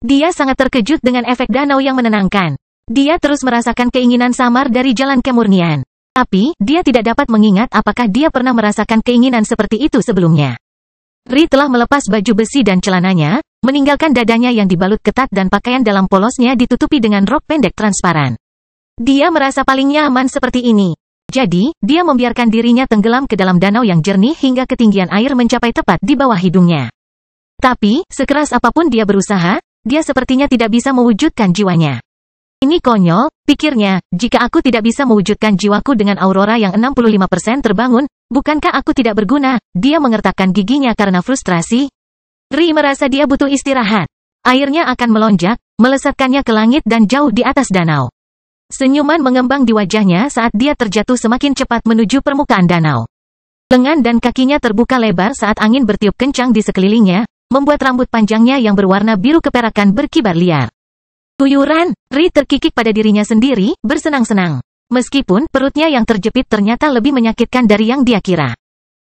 Dia sangat terkejut dengan efek danau yang menenangkan. Dia terus merasakan keinginan samar dari jalan kemurnian. Tapi, dia tidak dapat mengingat apakah dia pernah merasakan keinginan seperti itu sebelumnya. Ri telah melepas baju besi dan celananya, meninggalkan dadanya yang dibalut ketat dan pakaian dalam polosnya ditutupi dengan rok pendek transparan. Dia merasa paling nyaman seperti ini. Jadi, dia membiarkan dirinya tenggelam ke dalam danau yang jernih hingga ketinggian air mencapai tepat di bawah hidungnya. Tapi, sekeras apapun dia berusaha, dia sepertinya tidak bisa mewujudkan jiwanya. Ini konyol, pikirnya, jika aku tidak bisa mewujudkan jiwaku dengan aurora yang 65% terbangun, bukankah aku tidak berguna? Dia mengertakkan giginya karena frustrasi. Ri merasa dia butuh istirahat. Airnya akan melonjak, melesatkannya ke langit dan jauh di atas danau. Senyuman mengembang di wajahnya saat dia terjatuh semakin cepat menuju permukaan danau. Lengan dan kakinya terbuka lebar saat angin bertiup kencang di sekelilingnya, membuat rambut panjangnya yang berwarna biru keperakan berkibar liar. Kuyuran, Ri terkikik pada dirinya sendiri, bersenang-senang. Meskipun perutnya yang terjepit ternyata lebih menyakitkan dari yang dia kira.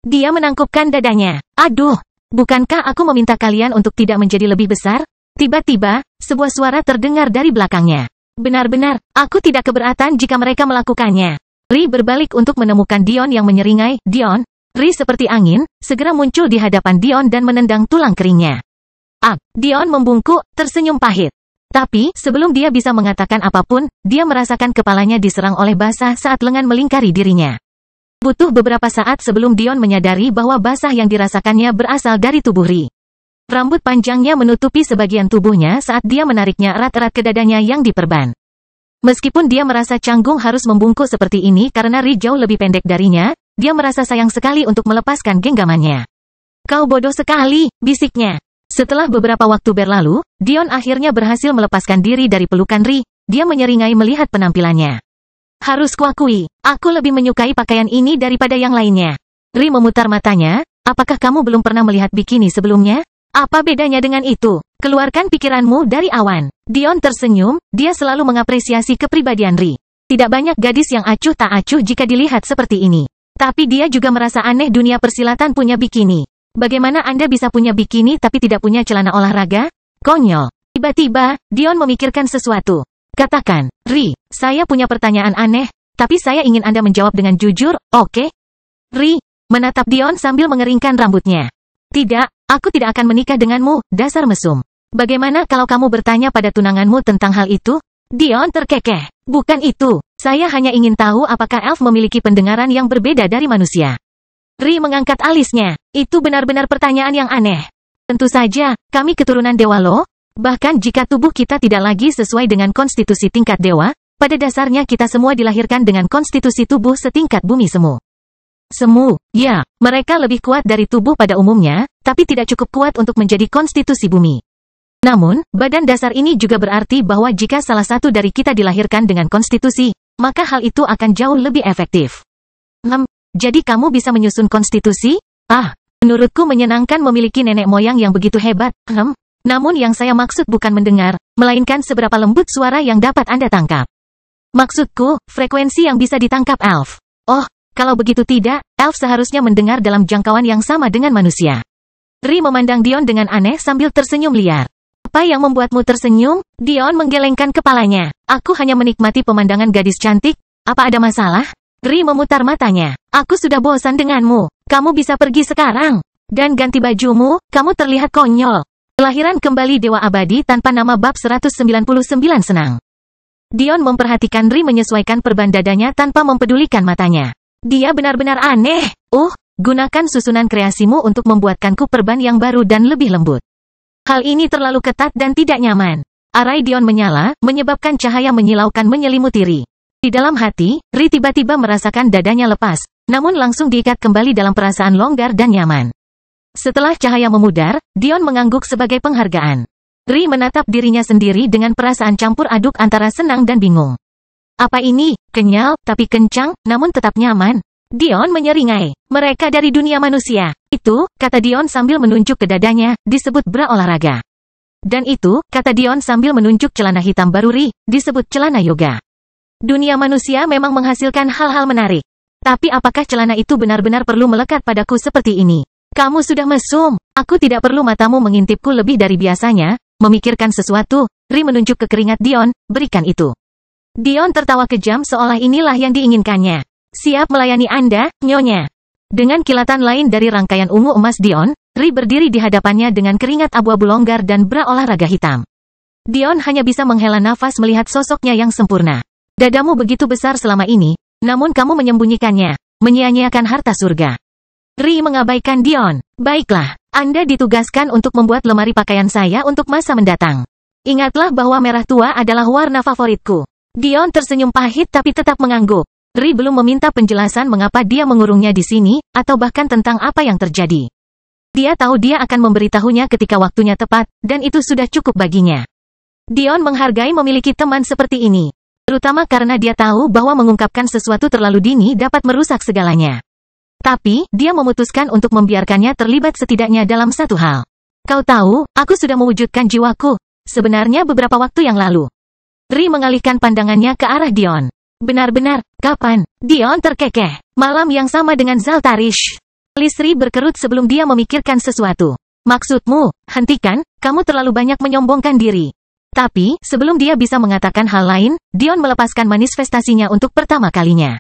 Dia menangkupkan dadanya. Aduh, bukankah aku meminta kalian untuk tidak menjadi lebih besar? Tiba-tiba, sebuah suara terdengar dari belakangnya. Benar-benar, aku tidak keberatan jika mereka melakukannya. Ri berbalik untuk menemukan Dion yang menyeringai. Dion, Ri seperti angin, segera muncul di hadapan Dion dan menendang tulang keringnya. Dion membungkuk, tersenyum pahit. Tapi, sebelum dia bisa mengatakan apapun, dia merasakan kepalanya diserang oleh basah saat lengan melingkari dirinya. Butuh beberapa saat sebelum Dion menyadari bahwa basah yang dirasakannya berasal dari tubuh Ri. Rambut panjangnya menutupi sebagian tubuhnya saat dia menariknya erat-erat ke dadanya yang diperban. Meskipun dia merasa canggung harus membungkuk seperti ini karena Ri jauh lebih pendek darinya, dia merasa sayang sekali untuk melepaskan genggamannya. Kau bodoh sekali, bisiknya. Setelah beberapa waktu berlalu, Dion akhirnya berhasil melepaskan diri dari pelukan Ri. Dia menyeringai melihat penampilannya. Harus kuakui, aku lebih menyukai pakaian ini daripada yang lainnya. Ri memutar matanya, apakah kamu belum pernah melihat bikini sebelumnya? Apa bedanya dengan itu? Keluarkan pikiranmu dari awan. Dion tersenyum, dia selalu mengapresiasi kepribadian Ri. Tidak banyak gadis yang acuh tak acuh jika dilihat seperti ini. Tapi dia juga merasa aneh dunia persilatan punya bikini. Bagaimana Anda bisa punya bikini tapi tidak punya celana olahraga? Konyol. Tiba-tiba, Dion memikirkan sesuatu. Katakan, Ri, saya punya pertanyaan aneh, tapi saya ingin Anda menjawab dengan jujur, oke? Ri menatap Dion sambil mengeringkan rambutnya. Tidak, aku tidak akan menikah denganmu, dasar mesum. Bagaimana kalau kamu bertanya pada tunanganmu tentang hal itu? Dion terkekeh. Bukan itu, saya hanya ingin tahu apakah elf memiliki pendengaran yang berbeda dari manusia. Ri mengangkat alisnya. Itu benar-benar pertanyaan yang aneh. Tentu saja, kami keturunan dewa loh. Bahkan jika tubuh kita tidak lagi sesuai dengan konstitusi tingkat dewa, pada dasarnya kita semua dilahirkan dengan konstitusi tubuh setingkat bumi semu. Semu, ya, mereka lebih kuat dari tubuh pada umumnya, tapi tidak cukup kuat untuk menjadi konstitusi bumi. Namun, badan dasar ini juga berarti bahwa jika salah satu dari kita dilahirkan dengan konstitusi, maka hal itu akan jauh lebih efektif. Jadi kamu bisa menyusun konstitusi? Menurutku menyenangkan memiliki nenek moyang yang begitu hebat. Namun yang saya maksud bukan mendengar, melainkan seberapa lembut suara yang dapat Anda tangkap. Maksudku, frekuensi yang bisa ditangkap elf. Oh, kalau begitu tidak, elf seharusnya mendengar dalam jangkauan yang sama dengan manusia. Ri memandang Dion dengan aneh sambil tersenyum liar. Apa yang membuatmu tersenyum? Dion menggelengkan kepalanya. Aku hanya menikmati pemandangan gadis cantik. Apa ada masalah? Ri memutar matanya. Aku sudah bosan denganmu. Kamu bisa pergi sekarang. Dan ganti bajumu, kamu terlihat konyol. Kelahiran kembali Dewa Abadi tanpa nama bab 199 senang. Dion memperhatikan Ri menyesuaikan perban dadanya tanpa mempedulikan matanya. Dia benar-benar aneh. Gunakan susunan kreasimu untuk membuatkanku perban yang baru dan lebih lembut. Hal ini terlalu ketat dan tidak nyaman. Arai Dion menyala, menyebabkan cahaya menyilaukan menyelimuti Ri. Di dalam hati, Ri tiba-tiba merasakan dadanya lepas, namun langsung diikat kembali dalam perasaan longgar dan nyaman. Setelah cahaya memudar, Dion mengangguk sebagai penghargaan. Ri menatap dirinya sendiri dengan perasaan campur aduk antara senang dan bingung. Apa ini? Kenyal, tapi kencang, namun tetap nyaman. Dion menyeringai. Mereka dari dunia manusia. Itu, kata Dion sambil menunjuk ke dadanya, disebut bra olahraga. Dan itu, kata Dion sambil menunjuk celana hitam baru Ri, disebut celana yoga. Dunia manusia memang menghasilkan hal-hal menarik. Tapi apakah celana itu benar-benar perlu melekat padaku seperti ini? Kamu sudah mesum. Aku tidak perlu matamu mengintipku lebih dari biasanya. Memikirkan sesuatu, Ri menunjuk ke keringat Dion, berikan itu. Dion tertawa kejam seolah inilah yang diinginkannya. Siap melayani Anda, Nyonya. Dengan kilatan lain dari rangkaian ungu emas Dion, Ri berdiri di hadapannya dengan keringat abu-abu longgar dan bra olahraga hitam. Dion hanya bisa menghela nafas melihat sosoknya yang sempurna. Dadamu begitu besar selama ini, namun kamu menyembunyikannya, menyia-nyiakan harta surga. Ri mengabaikan Dion. Baiklah, Anda ditugaskan untuk membuat lemari pakaian saya untuk masa mendatang. Ingatlah bahwa merah tua adalah warna favoritku. Dion tersenyum pahit tapi tetap mengangguk. Ri belum meminta penjelasan mengapa dia mengurungnya di sini, atau bahkan tentang apa yang terjadi. Dia tahu dia akan memberitahunya ketika waktunya tepat, dan itu sudah cukup baginya. Dion menghargai memiliki teman seperti ini. Terutama karena dia tahu bahwa mengungkapkan sesuatu terlalu dini dapat merusak segalanya. Tapi, dia memutuskan untuk membiarkannya terlibat setidaknya dalam satu hal. Kau tahu, aku sudah mewujudkan jiwaku. Sebenarnya beberapa waktu yang lalu. Ri mengalihkan pandangannya ke arah Dion. Benar-benar, kapan? Dion terkekeh. Malam yang sama dengan Zaltarish. Alis Ri berkerut sebelum dia memikirkan sesuatu. Maksudmu, hentikan, kamu terlalu banyak menyombongkan diri. Tapi, sebelum dia bisa mengatakan hal lain, Dion melepaskan manifestasinya untuk pertama kalinya.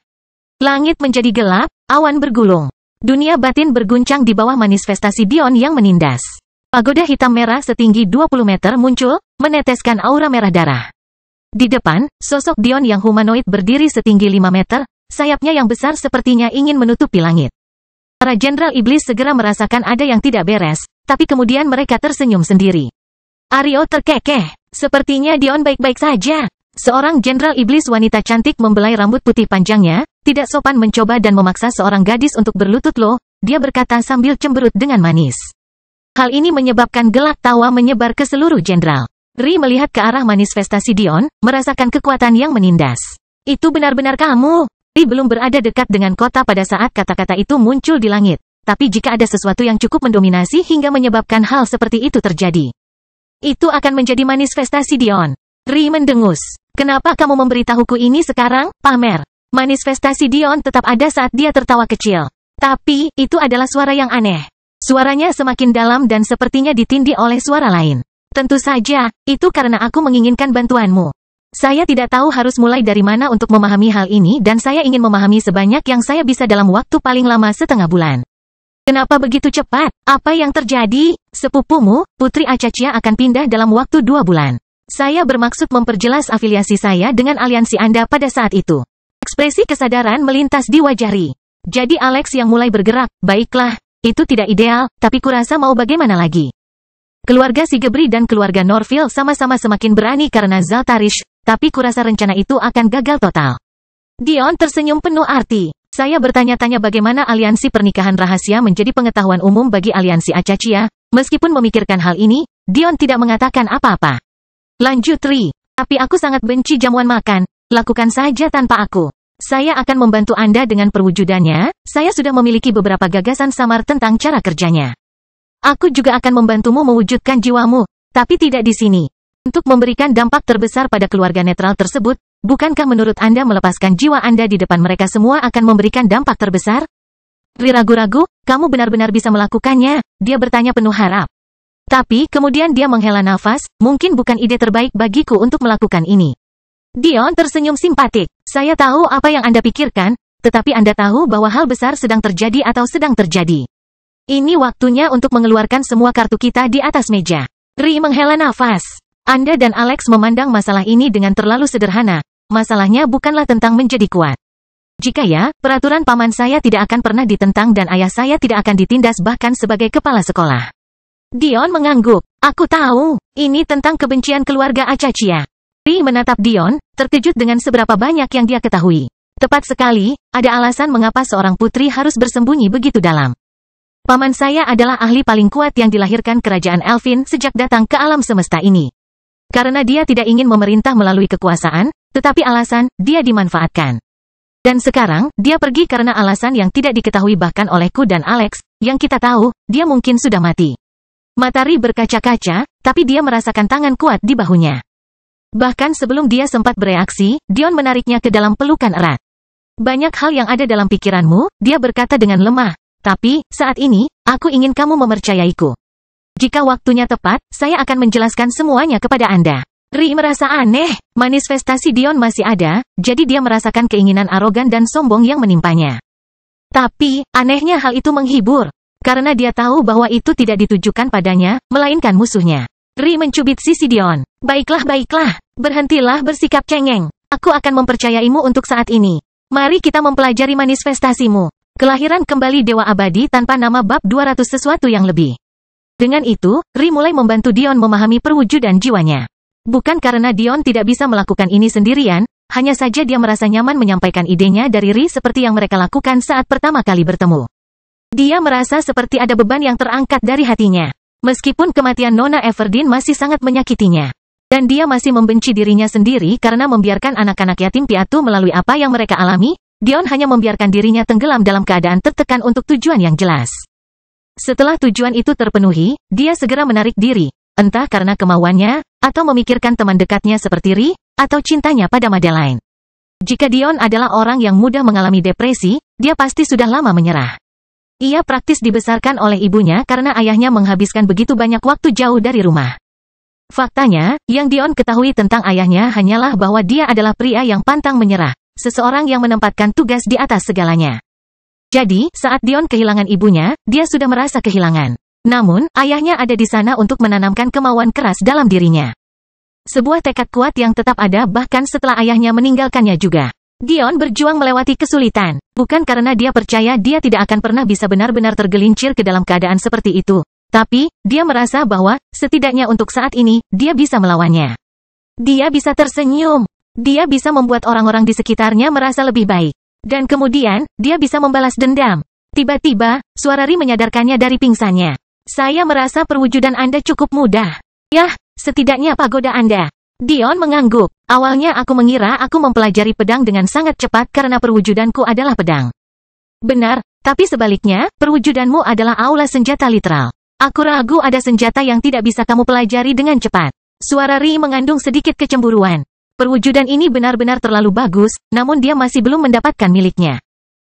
Langit menjadi gelap, awan bergulung. Dunia batin berguncang di bawah manifestasi Dion yang menindas. Pagoda hitam merah setinggi 20 meter muncul, meneteskan aura merah darah. Di depan, sosok Dion yang humanoid berdiri setinggi 5 meter, sayapnya yang besar sepertinya ingin menutupi langit. Para jenderal iblis segera merasakan ada yang tidak beres, tapi kemudian mereka tersenyum sendiri. Aryo terkekeh. Sepertinya Dion baik-baik saja. Seorang jenderal iblis wanita cantik membelai rambut putih panjangnya, tidak sopan mencoba dan memaksa seorang gadis untuk berlutut loh, dia berkata sambil cemberut dengan manis. Hal ini menyebabkan gelak tawa menyebar ke seluruh jenderal. Ri melihat ke arah manifestasi Dion, merasakan kekuatan yang menindas. Itu benar-benar kamu. Ri belum berada dekat dengan kota pada saat kata-kata itu muncul di langit. Tapi jika ada sesuatu yang cukup mendominasi hingga menyebabkan hal seperti itu terjadi, itu akan menjadi manifestasi Dion. Ri mendengus. Kenapa kamu memberitahuku ini sekarang, pamer? Manifestasi Dion tetap ada saat dia tertawa kecil. Tapi, itu adalah suara yang aneh. Suaranya semakin dalam dan sepertinya ditindih oleh suara lain. Tentu saja, itu karena aku menginginkan bantuanmu. Saya tidak tahu harus mulai dari mana untuk memahami hal ini dan saya ingin memahami sebanyak yang saya bisa dalam waktu paling lama setengah bulan. Kenapa begitu cepat? Apa yang terjadi? Sepupumu, Putri Acacia akan pindah dalam waktu 2 bulan. Saya bermaksud memperjelas afiliasi saya dengan aliansi Anda pada saat itu. Ekspresi kesadaran melintas di wajah Ri. Jadi Alex yang mulai bergerak, baiklah, itu tidak ideal, tapi kurasa mau bagaimana lagi. Keluarga Sigebri dan keluarga Norville sama-sama semakin berani karena Zaltarish, tapi kurasa rencana itu akan gagal total. Dion tersenyum penuh arti. Saya bertanya-tanya bagaimana aliansi pernikahan rahasia menjadi pengetahuan umum bagi aliansi Acacia. Meskipun memikirkan hal ini, Dion tidak mengatakan apa-apa. Lanjut Ri. Tapi aku sangat benci jamuan makan. Lakukan saja tanpa aku. Saya akan membantu Anda dengan perwujudannya. Saya sudah memiliki beberapa gagasan samar tentang cara kerjanya. Aku juga akan membantumu mewujudkan jiwamu, tapi tidak di sini. Untuk memberikan dampak terbesar pada keluarga netral tersebut, bukankah menurut Anda melepaskan jiwa Anda di depan mereka semua akan memberikan dampak terbesar? Ri ragu-ragu, kamu benar-benar bisa melakukannya, dia bertanya penuh harap. Tapi, kemudian dia menghela nafas, mungkin bukan ide terbaik bagiku untuk melakukan ini. Dion tersenyum simpatik. Saya tahu apa yang Anda pikirkan, tetapi Anda tahu bahwa hal besar sedang terjadi atau sedang terjadi. Ini waktunya untuk mengeluarkan semua kartu kita di atas meja. Ri menghela nafas. Anda dan Alex memandang masalah ini dengan terlalu sederhana. Masalahnya bukanlah tentang menjadi kuat. Jika ya, peraturan paman saya tidak akan pernah ditentang dan ayah saya tidak akan ditindas bahkan sebagai kepala sekolah. Dion mengangguk. Aku tahu, ini tentang kebencian keluarga Acacia. Ri menatap Dion, terkejut dengan seberapa banyak yang dia ketahui. Tepat sekali, ada alasan mengapa seorang putri harus bersembunyi begitu dalam. Paman saya adalah ahli paling kuat yang dilahirkan kerajaan Elfin sejak datang ke alam semesta ini. Karena dia tidak ingin memerintah melalui kekuasaan, tetapi alasan, dia dimanfaatkan. Dan sekarang, dia pergi karena alasan yang tidak diketahui bahkan olehku dan Alex, yang kita tahu, dia mungkin sudah mati. Matahari berkaca-kaca, tapi dia merasakan tangan kuat di bahunya. Bahkan sebelum dia sempat bereaksi, Dion menariknya ke dalam pelukan erat. Banyak hal yang ada dalam pikiranmu, dia berkata dengan lemah. Tapi, saat ini, aku ingin kamu mempercayaiku. Jika waktunya tepat, saya akan menjelaskan semuanya kepada Anda. Ri merasa aneh, manifestasi Dion masih ada, jadi dia merasakan keinginan arogan dan sombong yang menimpanya. Tapi, anehnya hal itu menghibur. Karena dia tahu bahwa itu tidak ditujukan padanya, melainkan musuhnya. Ri mencubit sisi Dion. Baiklah, berhentilah bersikap cengeng. Aku akan mempercayaimu untuk saat ini. Mari kita mempelajari manifestasimu. Kelahiran kembali Dewa Abadi tanpa nama bab 200 sesuatu yang lebih. Dengan itu, Ri mulai membantu Dion memahami perwujudan jiwanya. Bukan karena Dion tidak bisa melakukan ini sendirian, hanya saja dia merasa nyaman menyampaikan idenya dari Ri seperti yang mereka lakukan saat pertama kali bertemu. Dia merasa seperti ada beban yang terangkat dari hatinya. Meskipun kematian Nona Everdeen masih sangat menyakitinya. Dan dia masih membenci dirinya sendiri karena membiarkan anak-anak yatim piatu melalui apa yang mereka alami, Dion hanya membiarkan dirinya tenggelam dalam keadaan tertekan untuk tujuan yang jelas. Setelah tujuan itu terpenuhi, dia segera menarik diri, entah karena kemauannya, atau memikirkan teman dekatnya seperti Ri, atau cintanya pada Madeline. Jika Dion adalah orang yang mudah mengalami depresi, dia pasti sudah lama menyerah. Ia praktis dibesarkan oleh ibunya karena ayahnya menghabiskan begitu banyak waktu jauh dari rumah. Faktanya, yang Dion ketahui tentang ayahnya hanyalah bahwa dia adalah pria yang pantang menyerah, seseorang yang menempatkan tugas di atas segalanya. Jadi, saat Dion kehilangan ibunya, dia sudah merasa kehilangan. Namun, ayahnya ada di sana untuk menanamkan kemauan keras dalam dirinya. Sebuah tekad kuat yang tetap ada bahkan setelah ayahnya meninggalkannya juga. Dion berjuang melewati kesulitan, bukan karena dia percaya dia tidak akan pernah bisa benar-benar tergelincir ke dalam keadaan seperti itu. Tapi, dia merasa bahwa, setidaknya untuk saat ini, dia bisa melawannya. Dia bisa tersenyum. Dia bisa membuat orang-orang di sekitarnya merasa lebih baik. Dan kemudian, dia bisa membalas dendam. Tiba-tiba, suara Ri menyadarkannya dari pingsannya. Saya merasa perwujudan Anda cukup mudah. Yah, setidaknya pagoda Anda. Dion mengangguk. Awalnya aku mengira aku mempelajari pedang dengan sangat cepat karena perwujudanku adalah pedang. Benar, tapi sebaliknya, perwujudanmu adalah aula senjata literal. Aku ragu ada senjata yang tidak bisa kamu pelajari dengan cepat. Suara Ri mengandung sedikit kecemburuan. Perwujudan ini benar-benar terlalu bagus, namun dia masih belum mendapatkan miliknya.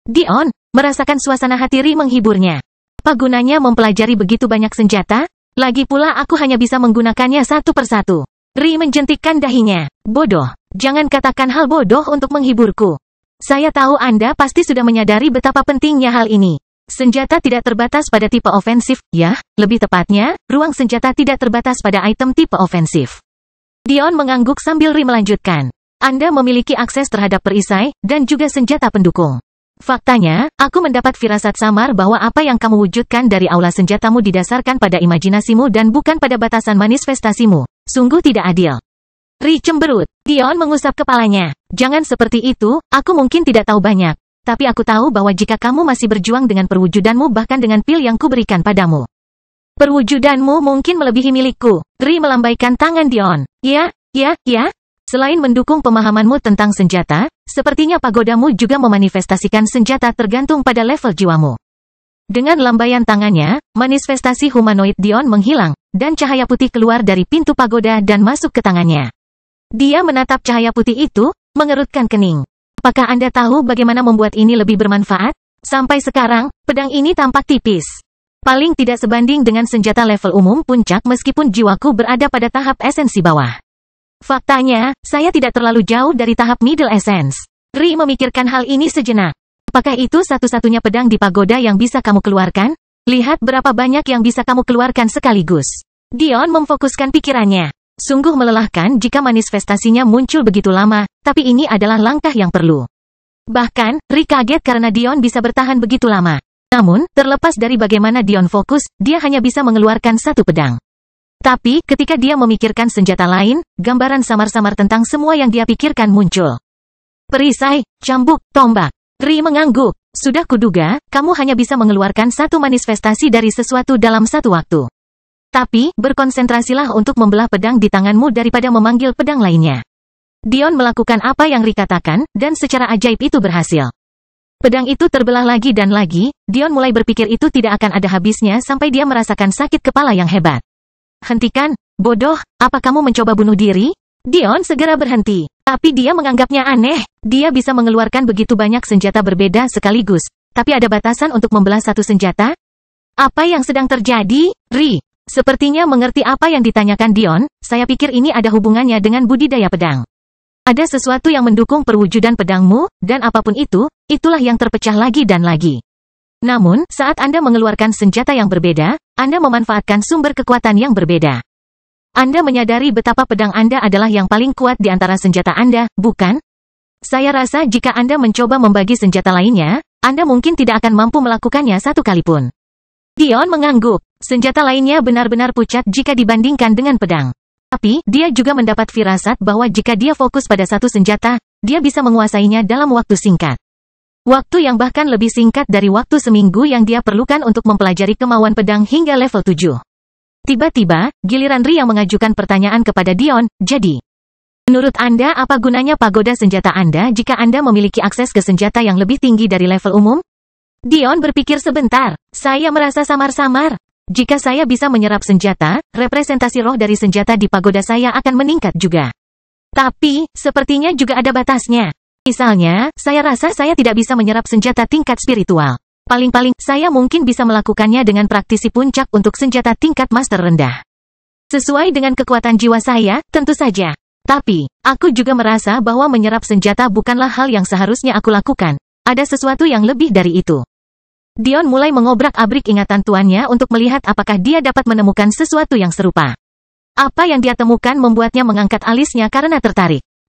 Dion, merasakan suasana hati Ri menghiburnya. Apa gunanya mempelajari begitu banyak senjata? Lagi pula aku hanya bisa menggunakannya satu persatu. Ri menjentikkan dahinya. Bodoh, jangan katakan hal bodoh untuk menghiburku. Saya tahu Anda pasti sudah menyadari betapa pentingnya hal ini. Senjata tidak terbatas pada tipe ofensif, ya, lebih tepatnya, ruang senjata tidak terbatas pada item tipe ofensif. Dion mengangguk sambil Ri melanjutkan. Anda memiliki akses terhadap perisai, dan juga senjata pendukung. Faktanya, aku mendapat firasat samar bahwa apa yang kamu wujudkan dari aula senjatamu didasarkan pada imajinasimu dan bukan pada batasan manifestasimu. Sungguh tidak adil. Ri cemberut. Dion mengusap kepalanya. Jangan seperti itu, aku mungkin tidak tahu banyak. Tapi aku tahu bahwa jika kamu masih berjuang dengan perwujudanmu bahkan dengan pil yang kuberikan padamu. Perwujudanmu mungkin melebihi milikku. Ri melambaikan tangan Dion. Ya. Selain mendukung pemahamanmu tentang senjata, sepertinya pagodamu juga memanifestasikan senjata tergantung pada level jiwamu. Dengan lambaian tangannya, manifestasi humanoid Dion menghilang, dan cahaya putih keluar dari pintu pagoda dan masuk ke tangannya. Dia menatap cahaya putih itu, mengerutkan kening. Apakah Anda tahu bagaimana membuat ini lebih bermanfaat? Sampai sekarang, pedang ini tampak tipis. Paling tidak sebanding dengan senjata level umum puncak meskipun jiwaku berada pada tahap esensi bawah. Faktanya, saya tidak terlalu jauh dari tahap middle essence. Ri memikirkan hal ini sejenak. Apakah itu satu-satunya pedang di pagoda yang bisa kamu keluarkan? Lihat berapa banyak yang bisa kamu keluarkan sekaligus. Dion memfokuskan pikirannya. Sungguh melelahkan jika manifestasinya muncul begitu lama, tapi ini adalah langkah yang perlu. Bahkan, Ri kaget karena Dion bisa bertahan begitu lama. Namun, terlepas dari bagaimana Dion fokus, dia hanya bisa mengeluarkan satu pedang. Tapi, ketika dia memikirkan senjata lain, gambaran samar-samar tentang semua yang dia pikirkan muncul. Perisai, cambuk, tombak. Ri mengangguk. Sudah kuduga, kamu hanya bisa mengeluarkan satu manifestasi dari sesuatu dalam satu waktu. Tapi, berkonsentrasilah untuk membelah pedang di tanganmu daripada memanggil pedang lainnya. Dion melakukan apa yang Ri katakan, dan secara ajaib itu berhasil. Pedang itu terbelah lagi dan lagi, Dion mulai berpikir itu tidak akan ada habisnya sampai dia merasakan sakit kepala yang hebat. Hentikan, bodoh, apa kamu mencoba bunuh diri? Dion segera berhenti, tapi dia menganggapnya aneh. Dia bisa mengeluarkan begitu banyak senjata berbeda sekaligus, tapi ada batasan untuk membelah satu senjata? Apa yang sedang terjadi, Ri? Sepertinya mengerti apa yang ditanyakan Dion, saya pikir ini ada hubungannya dengan budidaya pedang. Ada sesuatu yang mendukung perwujudan pedangmu, dan apapun itu, itulah yang terpecah lagi dan lagi. Namun, saat Anda mengeluarkan senjata yang berbeda, Anda memanfaatkan sumber kekuatan yang berbeda. Anda menyadari betapa pedang Anda adalah yang paling kuat di antara senjata Anda, bukan? Saya rasa jika Anda mencoba membagi senjata lainnya, Anda mungkin tidak akan mampu melakukannya satu kali pun. Dion mengangguk. Senjata lainnya benar-benar pucat jika dibandingkan dengan pedang. Tapi, dia juga mendapat firasat bahwa jika dia fokus pada satu senjata, dia bisa menguasainya dalam waktu singkat. Waktu yang bahkan lebih singkat dari waktu seminggu yang dia perlukan untuk mempelajari kemauan pedang hingga level 7. Tiba-tiba, giliran Ri yang mengajukan pertanyaan kepada Dion, jadi, menurut Anda apa gunanya pagoda senjata Anda jika Anda memiliki akses ke senjata yang lebih tinggi dari level umum? Dion berpikir sebentar, saya merasa samar-samar. Jika saya bisa menyerap senjata, representasi roh dari senjata di pagoda saya akan meningkat juga. Tapi, sepertinya juga ada batasnya. Misalnya, saya rasa saya tidak bisa menyerap senjata tingkat spiritual. Paling-paling, saya mungkin bisa melakukannya dengan praktisi puncak untuk senjata tingkat master rendah. Sesuai dengan kekuatan jiwa saya, tentu saja. Tapi, aku juga merasa bahwa menyerap senjata bukanlah hal yang seharusnya aku lakukan. Ada sesuatu yang lebih dari itu. Dion mulai mengobrak-abrik ingatan tuannya untuk melihat apakah dia dapat menemukan sesuatu yang serupa. Apa yang dia temukan membuatnya mengangkat alisnya karena tertarik.